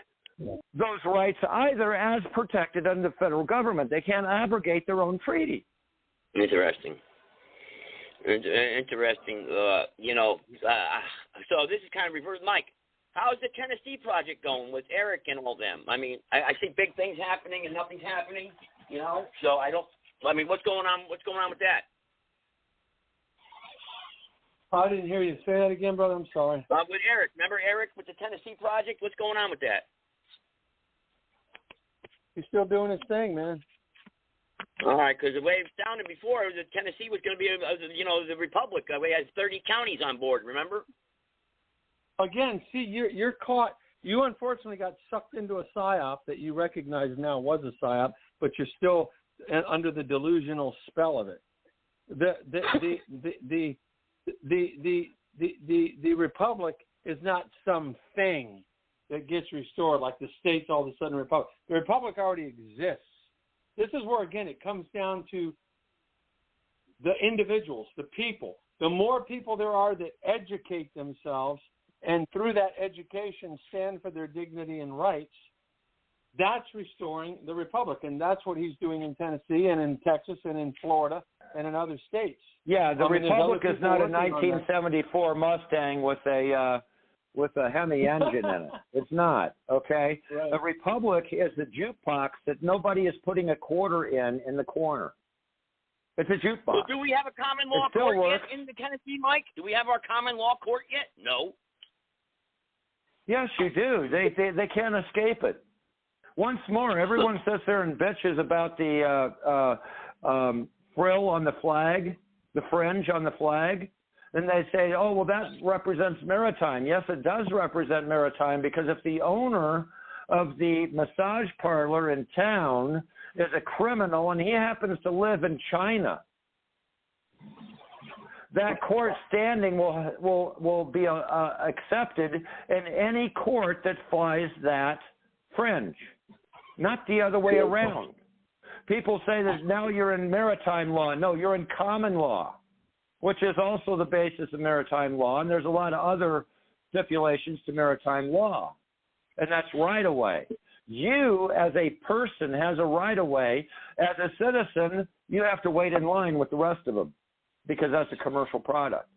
those rights either as protected under the federal government. They can't abrogate their own treaty. Interesting. So this is kind of reverse. Mike, how's the Tennessee project going with Eric and all them? I mean, I see big things happening and nothing's happening, so what's going on with that? I didn't hear you. Say that again, brother. I'm sorry. With Eric. Remember Eric with the Tennessee project? What's going on with that? He's still doing his thing, man. All right, because the way it sounded before, was that Tennessee was going to be, the republic. We had 30 counties on board, remember? Again, see, you're caught. You unfortunately got sucked into a psyop that you recognize now was a psyop, but you're still under the delusional spell of it. The republic is not something that gets restored like the states all of a sudden republic. The republic already exists. This is where, again, it comes down to the individuals, the people. The more people there are that educate themselves and through that education stand for their dignity and rights, that's restoring the republic. And that's what he's doing in Tennessee and in Texas and in Florida and in other states. Yeah, the republic is not a 1974 Mustang with a Hemi engine in it. It's not, okay? Right. A republic is a jukebox that nobody is putting a quarter in the corner. It's a jukebox. Well, do we have a common law court yet in the Tennessee, Mike? Do we have our common law court yet? No. Yes, you do. They can't escape it. Once more, everyone sits there and bitches about the frill on the flag, the fringe on the flag. And they say, oh, well, that represents maritime. Yes, it does represent maritime, because if the owner of the massage parlor in town is a criminal and he happens to live in China, that court standing will be accepted in any court that flies that fringe, not the other way around. People say that now you're in maritime law. No, you're in common law, which is also the basis of maritime law, and there's a lot of other stipulations to maritime law, and that's right-of-way. You, as a person, has a right-of-way. As a citizen, you have to wait in line with the rest of them, because that's a commercial product.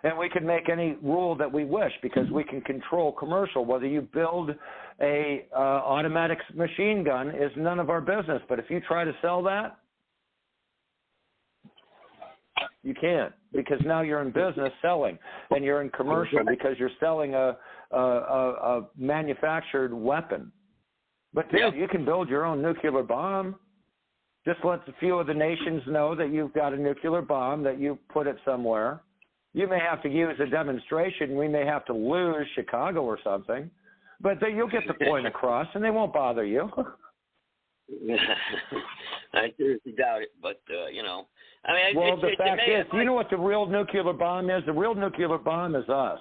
And we can make any rule that we wish, because we can control commercial. Whether you build a automatic machine gun is none of our business, but if you try to sell that, you can't, because now you're in business selling, and you're in commercial because you're selling a manufactured weapon. But dude, you can build your own nuclear bomb. Just let a few of the nations know that you've got a nuclear bomb, that you put it somewhere. You may have to use a demonstration. We may have to lose Chicago or something, but then you'll get the point across, and they won't bother you. I seriously doubt it, but well, the fact is, you know what the real nuclear bomb is? The real nuclear bomb is us.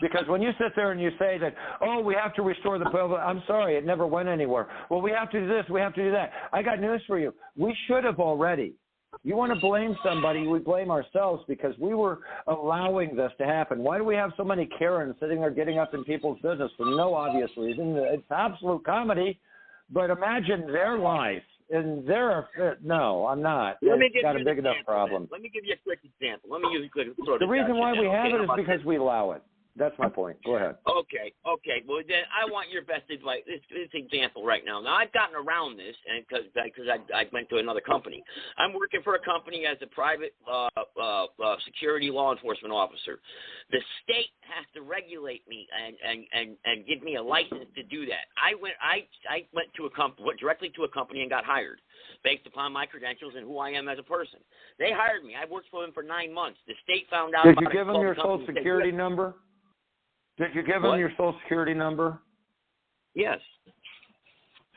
Because when you sit there and you say that, oh, we have to restore the public, I'm sorry, it never went anywhere. Well, we have to do this, we have to do that. I got news for you. We should have already. You want to blame somebody, we blame ourselves, because we were allowing this to happen. Why do we have so many Karens sitting there getting up in people's business for no obvious reason? It's absolute comedy, but imagine their life. And no, I'm not. It's got a big enough problem. Let me give you a quick example. The reason why we have it is because we allow it. That's my point. Go ahead. Okay. Well, then I want your best advice. This example right now. Now I've gotten around this, and because I went to another company. I'm working for a company as a private security law enforcement officer. The state has to regulate me and give me a license to do that. I went to a company, went directly to a company and got hired based upon my credentials and who I am as a person. They hired me. I worked for them for 9 months. The state found out. Did you give them your Social Security number? Did you give them your Social Security number? Yes.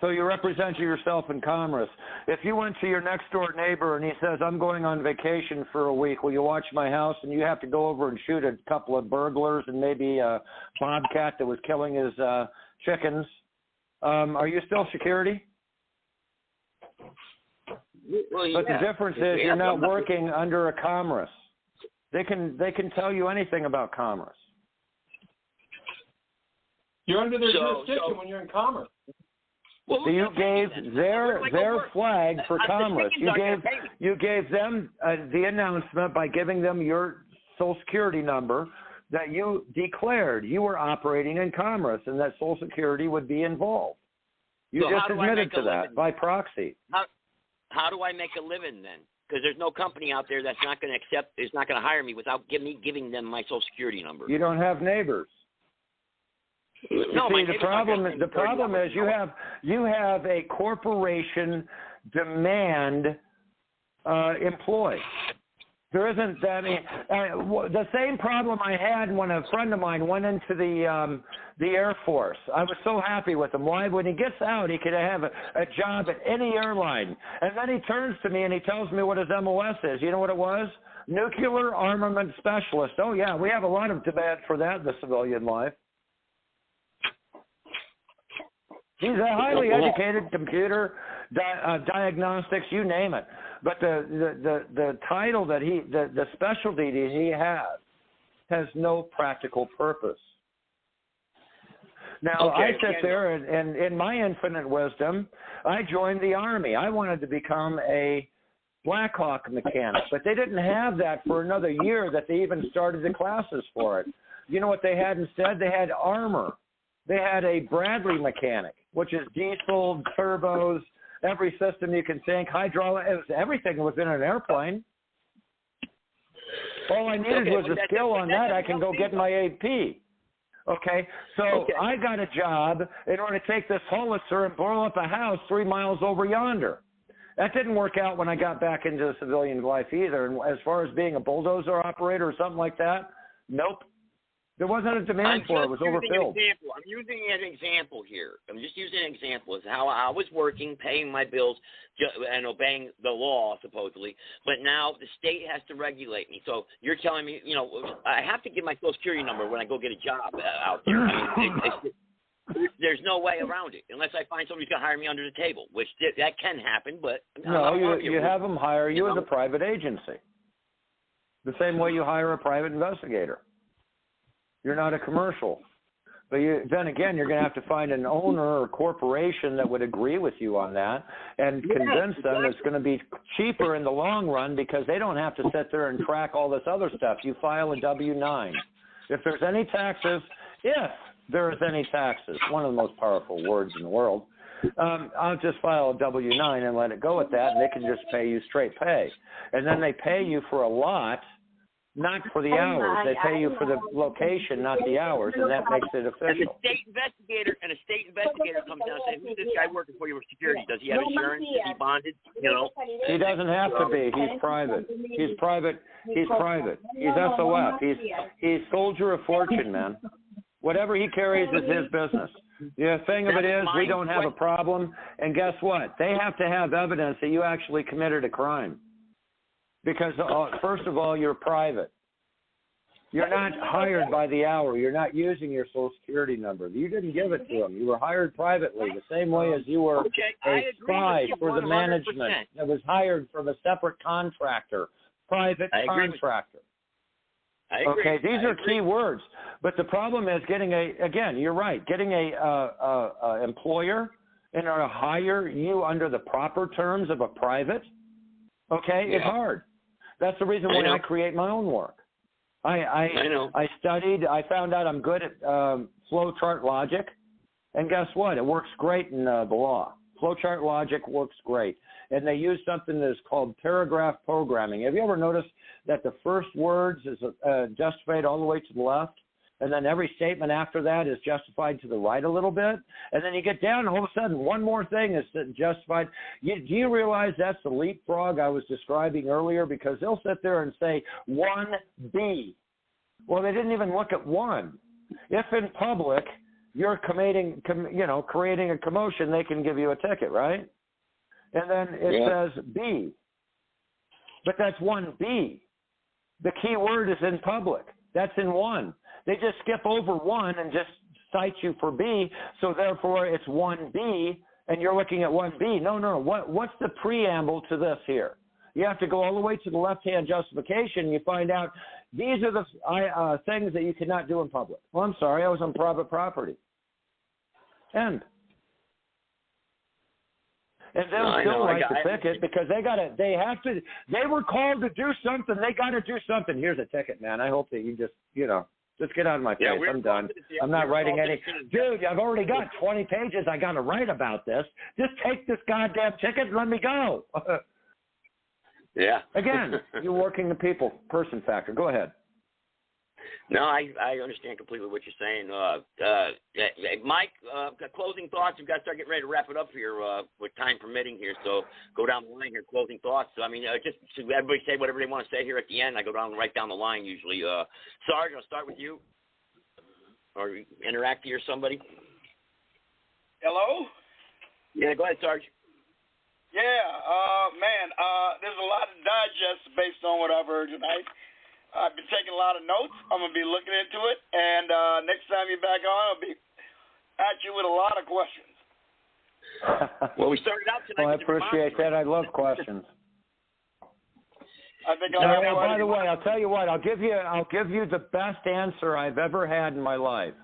So you represent yourself in commerce. If you went to your next door neighbor and he says, I'm going on vacation for a week, will you watch my house? And you have to go over and shoot a couple of burglars and maybe a bobcat that was killing his chickens. Are you still security? Well, but the difference is you're not working under a commerce. They can tell you anything about commerce. You're under their jurisdiction when you're in commerce. Well, so you gave their flag for commerce. You gave them the announcement by giving them your Social Security number that you declared you were operating in commerce and that Social Security would be involved. You just admitted to that by proxy. How do I make a living then? Because there's no company out there that's not going to accept, is not going to hire me without giving them my Social Security number. You don't have neighbors. No, see, the problem is you have a corporation demand employee. There isn't that. The same problem I had when a friend of mine went into the Air Force. I was so happy with him. Why? When he gets out, he could have a job at any airline. And then he turns to me and he tells me what his MOS is. You know what it was? Nuclear Armament Specialist. Oh yeah, we have a lot of demand for that in the civilian life. He's a highly educated computer diagnostics, you name it. But the title that the specialty that he has no practical purpose. Now, I sit there and in my infinite wisdom, I joined the Army. I wanted to become a Black Hawk mechanic, but they didn't have that for another year that they even started the classes for it. You know what they had instead? They had armor. They had a Bradley mechanic, which is diesel, turbos, every system you can think, hydraulic, everything was in an airplane. All I needed was a skill on that. I can go get my AP. Okay, so I got a job in order to take this howitzer and blow up a house 3 miles over yonder. That didn't work out when I got back into the civilian life either. And as far as being a bulldozer operator or something like that, nope. There wasn't a demand for it. It was overfilled. I'm using an example here. I'm just using an example as how I was working, paying my bills, and obeying the law, supposedly. But now the state has to regulate me. So you're telling me, I have to give my Social Security number when I go get a job out there. I mean, there's no way around it unless I find somebody who's going to hire me under the table, which that can happen. But no, you have them hire you as a private agency, the same way you hire a private investigator. You're not a commercial. But then again, you're going to have to find an owner or corporation that would agree with you on that and convince them it's going to be cheaper in the long run because they don't have to sit there and track all this other stuff. You file a W-9. If there's any taxes, one of the most powerful words in the world, I'll just file a W-9 and let it go at that, and they can just pay you straight pay. And then they pay you for a lot, not for the hours. They pay you for the location, not the hours, and that makes it official. And a state investigator comes down and says, "Who's this guy working for you with security? Does he have insurance? Is he bonded?" He doesn't have to be. He's private. He's private. He's SOF. He's soldier of fortune, man. Whatever he carries is his business. The thing of it is, we don't have a problem. And guess what? They have to have evidence that you actually committed a crime. Because, first of all, you're private. You're not hired by the hour. You're not using your Social Security number. You didn't give it to them. You were hired privately, the same way as you were a spy for the management that was hired from a separate contractor, private contractor. Okay, these are key words. But the problem is getting you're right, getting a employer in order to hire you under the proper terms of a private, is hard. That's the reason why I create my own work. I know. I studied. I found out I'm good at flowchart logic, and guess what? It works great in the law. Flowchart logic works great, and they use something that is called paragraph programming. Have you ever noticed that the first words is justified all the way to the left, and then every statement after that is justified to the right a little bit, and then you get down, and all of a sudden one more thing is justified. Do you realize that's the leapfrog I was describing earlier? Because they'll sit there and say 1B. Well, they didn't even look at 1. If in public you're creating a commotion, they can give you a ticket, right? And then it says B. But that's 1B. The key word is in public. That's in 1. They just skip over 1 and just cite you for B, so therefore it's 1B, and you're looking at 1B. No. What's the preamble to this here? You have to go all the way to the left-hand justification, and you find out these are the things that you cannot do in public. Well, I'm sorry, I was on private property. End. And they'll still write the ticket because they were called to do something. They got to do something. Here's a ticket, man. I hope that you just get out of my face. I'm done. I'm not writing any. Dude, I've already got 20 pages I got to write about this. Just take this goddamn ticket and let me go. Yeah. Again, you're working the person factor. Go ahead. No, I understand completely what you're saying. Mike, closing thoughts. We've got to start getting ready to wrap it up here with time permitting here. So go down the line here, closing thoughts. I mean, just to everybody say whatever they want to say here at the end. I go right down the line usually. Sarge, I'll start with you. Or interact here, somebody. Hello? Yeah, go ahead, Sarge. Yeah, man, there's a lot to digest based on what I've heard tonight. I've been taking a lot of notes. I'm going to be looking into it. And next time you're back on, I'll be at you with a lot of questions. Well, we started out tonight. Well, I appreciate that. I love questions. I think by the way, I'll tell you what. I'll give you the best answer I've ever had in my life.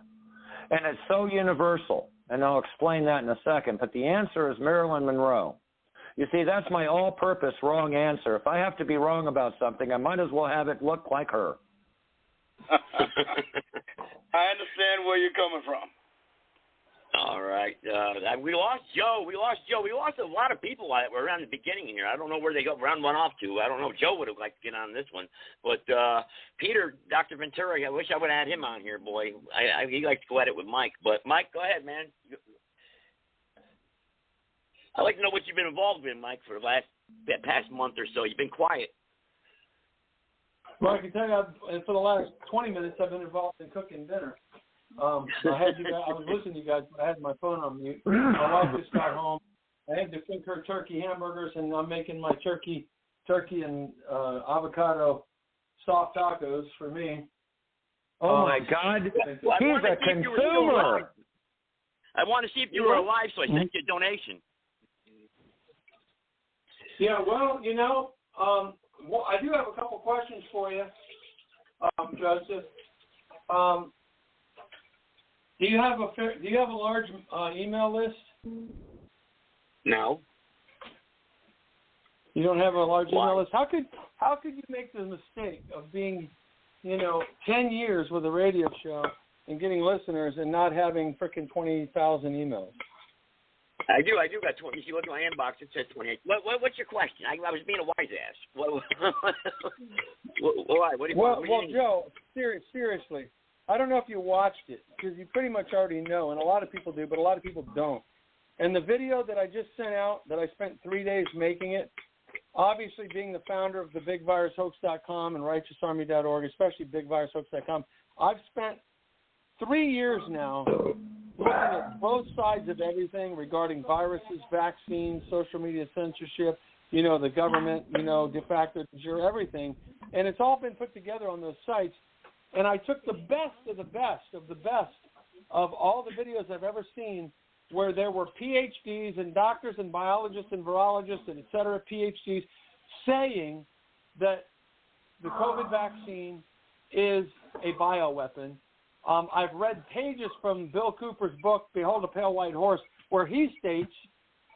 And it's so universal. And I'll explain that in a second. But the answer is Marilyn Monroe. You see, that's my all-purpose wrong answer. If I have to be wrong about something, I might as well have it look like her. I understand where you're coming from. All right. We lost Joe. We lost a lot of people that were around the beginning here. I don't know where they got round one off to. I don't know if Joe would have liked to get on this one. But Peter, Dr. Ventura, I wish I would have had him on here, boy. He likes to go at it with Mike. But, Mike, go ahead, man. I'd like to know what you've been involved in, Mike, for the past month or so. You've been quiet. Well, I can tell you, for the last 20 minutes, I've been involved in cooking dinner. I was listening to you guys, but I had my phone on mute. My wife just got home. I had to cook her turkey hamburgers, and I'm making my turkey and avocado soft tacos for me. Oh, my God. He's a consumer. I want to see if you were alive, so I sent you a donation. Yeah, well, I do have a couple questions for you, Joseph. Do you have a large email list? No. You don't have a large email list. How could you make the mistake of being, 10 years with a radio show and getting listeners and not having frickin' 20,000 emails? I do got 20. If you look at my inbox, it says 28. What's your question? I was being a wise ass. Well, Joe, seriously, I don't know if you watched it because you pretty much already know, and a lot of people do, but a lot of people don't. And the video that I just sent out, that I spent 3 days making it, obviously being the founder of the BigVirusHoax.com and RighteousArmy.org, especially BigVirusHoax.com, I've spent 3 years now looking at both sides of everything regarding viruses, vaccines, social media censorship, the government, de facto, de jure, everything. And it's all been put together on those sites. And I took the best of the best of the best of all the videos I've ever seen where there were PhDs and doctors and biologists and virologists and et cetera, PhDs, saying that the COVID vaccine is a bioweapon. I've read pages from Bill Cooper's book, Behold a Pale White Horse, where he states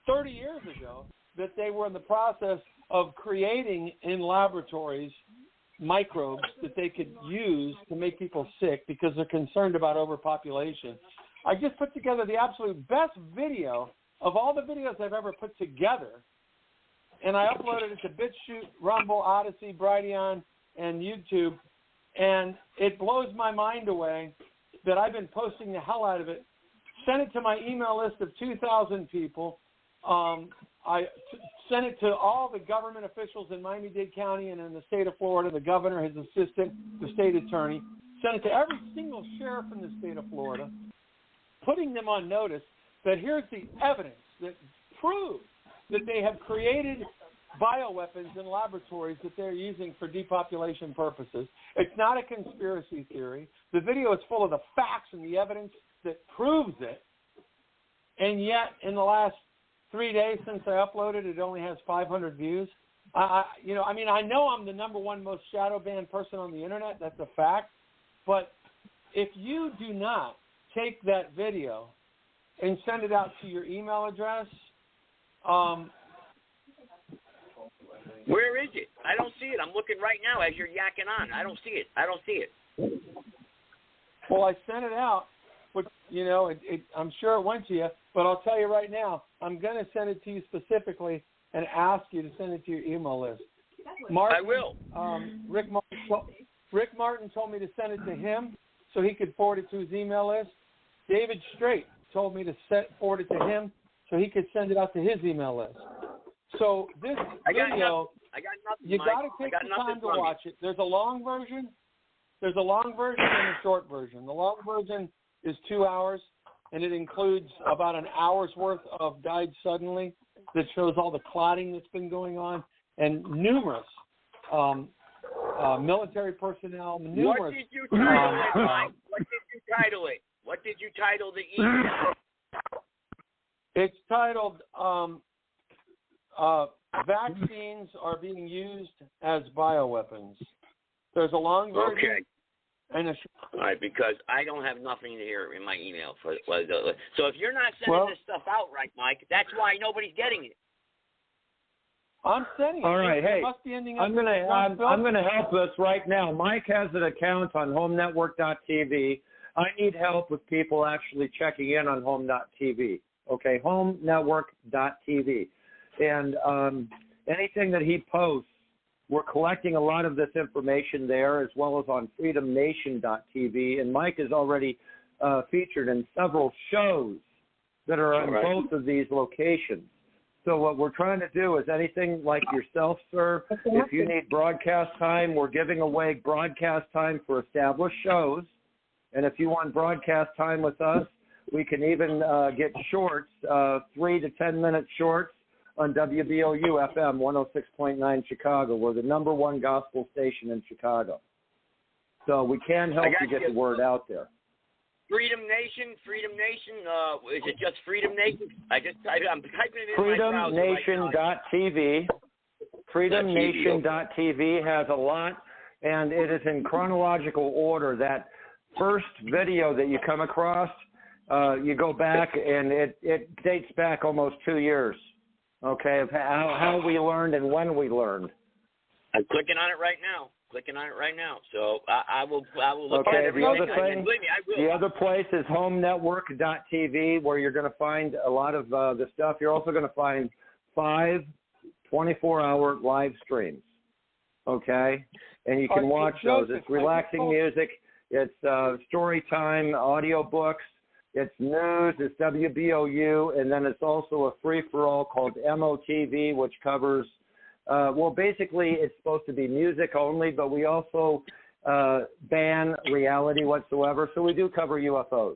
30 years ago that they were in the process of creating in laboratories microbes that they could use to make people sick because they're concerned about overpopulation. I just put together the absolute best video of all the videos I've ever put together, and I uploaded it to BitChute, Rumble, Odyssey, Brighteon, and YouTube, and it blows my mind away that I've been posting the hell out of it. Sent it to my email list of 2,000 people. I sent it to all the government officials in Miami-Dade County and in the state of Florida, the governor, his assistant, the state attorney. Sent it to every single sheriff in the state of Florida, putting them on notice that here's the evidence that proves that they have created bioweapons in laboratories that they're using for depopulation purposes. It's not a conspiracy theory. The video is full of the facts and the evidence that proves it. And yet, in the last 3 days since I uploaded, it only has 500 views. I know I'm the number one most shadow banned person on the internet. That's a fact. But if you do not take that video and send it out to your email address, where is it? I don't see it. I'm looking right now as you're yakking on. I don't see it. Well, I sent it out, but I'm sure it went to you. But I'll tell you right now, I'm going to send it to you specifically and ask you to send it to your email list. Martin, I will. Rick Martin told me to send it to him so he could forward it to his email list. David Straight told me to forward it to him so he could send it out to his email list. So this video, you got to take the time to watch it. There's a long version. There's a long version and a short version. The long version is 2 hours, and it includes about an hour's worth of Died Suddenly that shows all the clotting that's been going on and numerous military personnel. What did you title it, Mike? What did you title the email? It's titled Vaccines Are Being Used as Bioweapons. There's a long version. Okay. And all right, because I don't have nothing here in my email. So if you're not sending this stuff out right, Mike, that's why nobody's getting it. I'm sending it. All right, hey, must be ending I'm gonna help us right now. Mike has an account on HomeNetwork.tv. I need help with people actually checking in on Home.tv. Okay, HomeNetwork.tv, and anything that he posts, we're collecting a lot of this information there, as well as on FreedomNation.tv. And Mike is already featured in several shows that are on both of these locations. So what we're trying to do is anything like yourself, sir, if you need broadcast time, we're giving away broadcast time for established shows. And if you want broadcast time with us, we can even get shorts, 3 to 10 minute shorts on WBOU FM 106.9 Chicago. We're the number one gospel station in Chicago. So we can help you get the word out there. Freedom Nation, is it just Freedom Nation? I'm typing it in FreedomNation.tv. FreedomNation.tv has a lot, and it is in chronological order. That first video that you come across, you go back, and it dates back almost 2 years. Okay, of how we learned and when we learned. I'm clicking on it right now. So I will look at everything. Believe me, I will. The other place is HomeNetwork.tv, where you're going to find a lot of the stuff. You're also going to find 5 24-hour live streams. Okay, and you can watch those. It's relaxing music. It's story time, audio books. It's news, it's WBOU, and then it's also a free-for-all called MOTV, which covers, basically it's supposed to be music only, but we also ban reality whatsoever, so we do cover UFOs.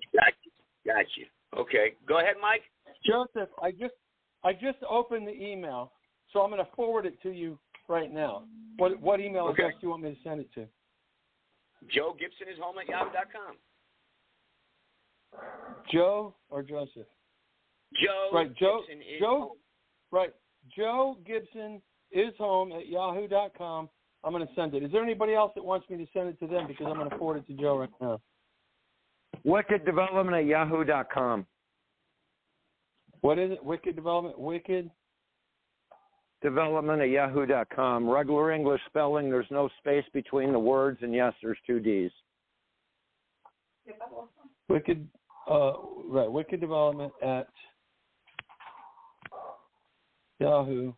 Got you. Okay. Go ahead, Mike. Joseph, I just opened the email, so I'm going to forward it to you right now. What email address do you want me to send it to? Joe Gibson is home at yahoo.com. Joe or Joseph? Joe. Right, Joe. Gibson is Joe. Home. Right, Joe Gibson is home at yahoo.com. I'm going to send it. Is there anybody else that wants me to send it to them? Because I'm going to forward it to Joe right now. Wicked Development at yahoo.com. What is it? Wicked Development. Wicked. wickeddevelopment@yahoo.com. Regular English spelling, there's no space between the words, and yes, there's 2 D's. Wicked Development at Yahoo.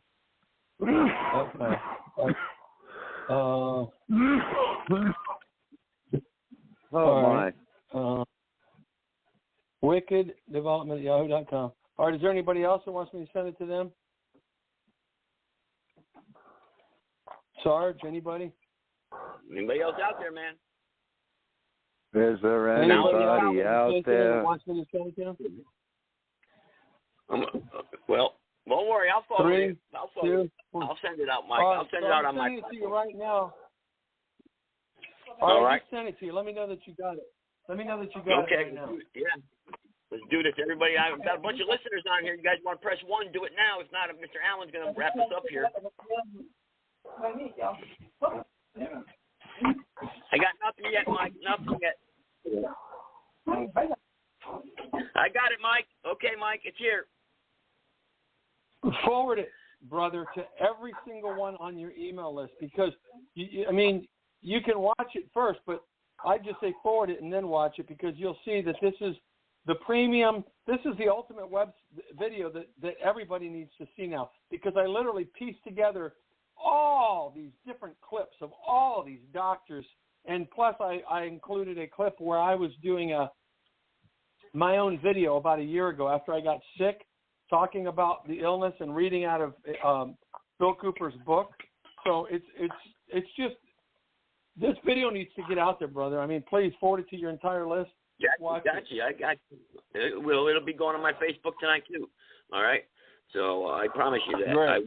My. Wicked Development at Yahoo.com. All right, is there anybody else that wants me to send it to them? Sarge, anybody? Anybody else out there, man? Is there anybody out there? That wants me to send it to them? Well, don't worry. I'll follow you. I'll send it out, Mike. I'll send it out on my. I'm sending it to you right now. All right. Just send it to you. Let me know that you got it. Okay. Right now. Yeah. Let's do this, everybody. I've got a bunch of listeners on here. You guys want to press 1? Do it now. If not, Mr. Allen's going to wrap us up here. I got nothing yet, Mike. Nothing yet. I got it, Mike. Okay, Mike, it's here. Forward it, brother, to every single one on your email list, because, you can watch it first, but I just say forward it and then watch it, because you'll see that this is the premium. This is the ultimate web video that everybody needs to see now, because I literally pieced together all these different clips of all these doctors, and plus I included a clip where I was doing my own video about a year ago after I got sick, talking about the illness and reading out of Bill Cooper's book. So it's just, this video needs to get out there, brother. I mean, please forward it to your entire list. I got you. It'll be going on my Facebook tonight too. All right. So I promise you that. Right.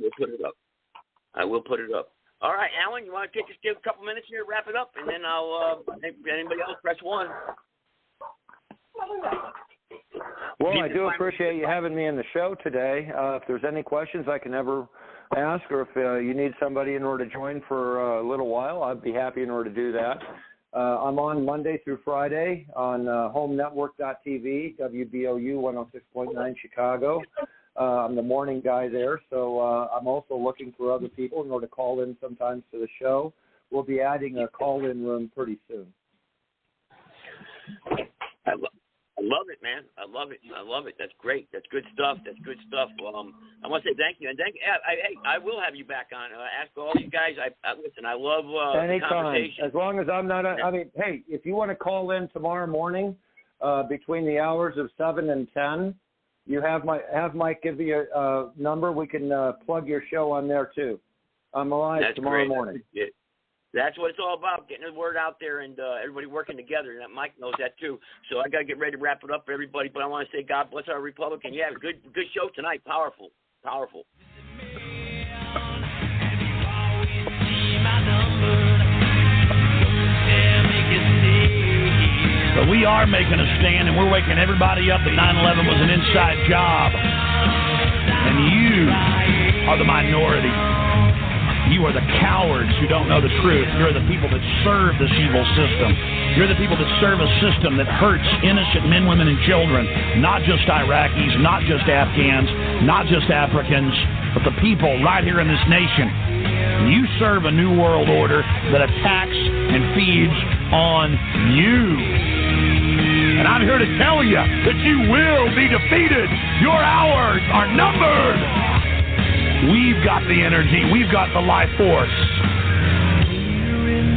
I will put it up. All right, Alan, you want to take a couple minutes here, wrap it up, and then I'll. Anybody else press 1? Well, I do appreciate you having me in the show today. If there's any questions I can ever ask, or if you need somebody in order to join for a little while, I'd be happy in order to do that. I'm on Monday through Friday on homenetwork.tv, WBOU 106.9 Chicago. I'm the morning guy there, so I'm also looking for other people in order to call in sometimes to the show. We'll be adding a call-in room pretty soon. I love it, man. I love it. That's great. That's good stuff. I want to say thank you. And I will have you back on. Ask all you guys. Listen, I love the conversation. As long as I'm not, hey, if you want to call in tomorrow morning between the hours of 7 and 10, you have Mike give you a number. We can plug your show on there too. I'm alive tomorrow morning. That's what it's all about, getting the word out there and everybody working together. And Mike knows that too. So I got to get ready to wrap it up for everybody. But I want to say God bless our Republic. And yeah, good show tonight. Powerful. But we are making a stand, and we're waking everybody up that 9/11 was an inside job. And you are the minority. You are the cowards who don't know the truth. You're the people that serve this evil system. You're the people that serve a system that hurts innocent men, women, and children. Not just Iraqis, not just Afghans, not just Africans, but the people right here in this nation. You serve a new world order that attacks and feeds on you. And I'm here to tell you that you will be defeated. Your hours are numbered. We've got the energy. We've got the life force.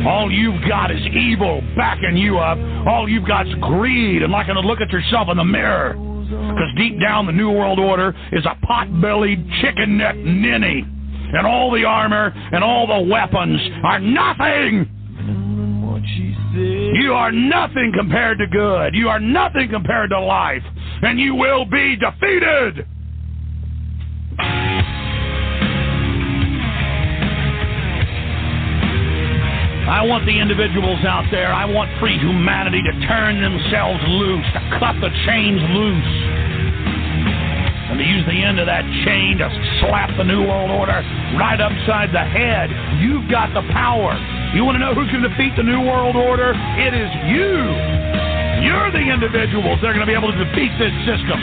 All you've got is evil backing you up. All you've got is greed and liking to look at yourself in the mirror. Because deep down, the New World Order is a pot-bellied, chicken-neck ninny. And all the armor and all the weapons are nothing. You are nothing compared to good. You are nothing compared to life. And you will be defeated. I want the individuals out there. I want free humanity to turn themselves loose, to cut the chains loose, and to use the end of that chain to slap the New World Order right upside the head. You've got the power. You want to know who's going to defeat the New World Order? It is you. You're the individuals that are going to be able to defeat this system.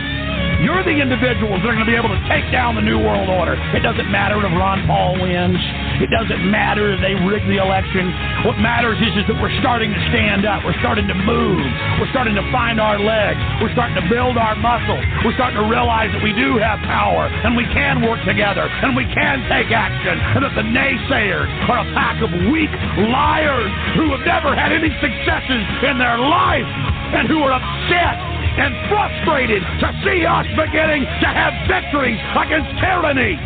You're the individuals that are going to be able to take down the New World Order. It doesn't matter if Ron Paul wins. It doesn't matter if they rig the election. What matters is that we're starting to stand up. We're starting to move. We're starting to find our legs. We're starting to build our muscles. We're starting to realize that we do have power, and we can work together, and we can take action, and that the naysayers are a pack of weak liars who have never had any successes in their life and who are upset and frustrated to see us beginning to have victories against tyranny.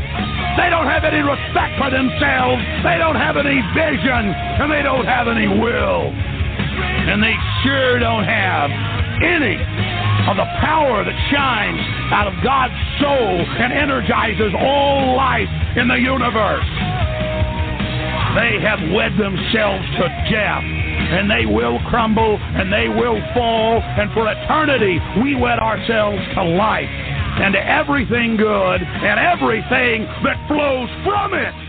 They don't have any respect for themselves. They don't have any vision, and they don't have any will. And they sure don't have any of the power that shines out of God's soul and energizes all life in the universe. They have wed themselves to death, and they will crumble, and they will fall, and for eternity we wed ourselves to life and to everything good and everything that flows from it.